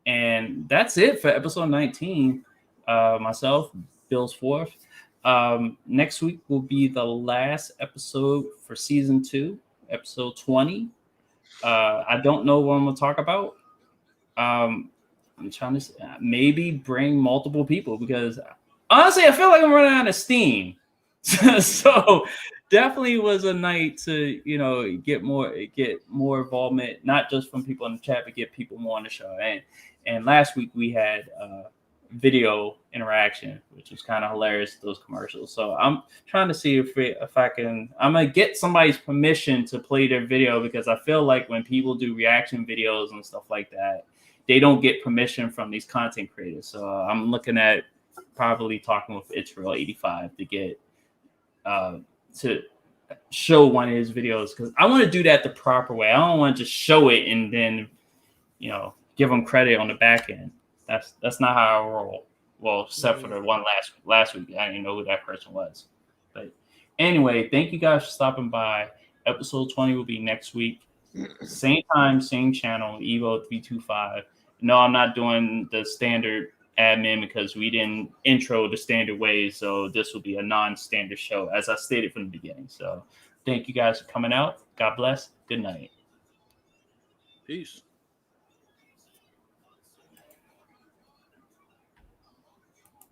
And that's it for episode 19. Myself, Bill's fourth. Next week will be the last episode for season 2, episode 20. I don't know what I'm gonna talk about. I'm trying to maybe bring multiple people because honestly, I feel like I'm running out of steam. So definitely was a night to get more involvement, not just from people in the chat, but get people more on the show. And last week we had video interaction, which was kind of hilarious, those commercials. So I'm trying to see if I can. I'm gonna get somebody's permission to play their video because I feel like when people do reaction videos and stuff like that, they don't get permission from these content creators. So I'm looking at probably talking with Israel85 to get to show one of his videos because I want to do that the proper way. I don't want to just show it and then give them credit on the back end. That's not how I roll. Well, except for the one last week, I didn't know who that person was. But anyway, thank you guys for stopping by. Episode 20 will be next week, same time, same channel, Evo325. No, I'm not doing the standard admin because we didn't intro the standard way, so this will be a non-standard show, as I stated from the beginning. So thank you guys for coming out. God bless. Good night. Peace.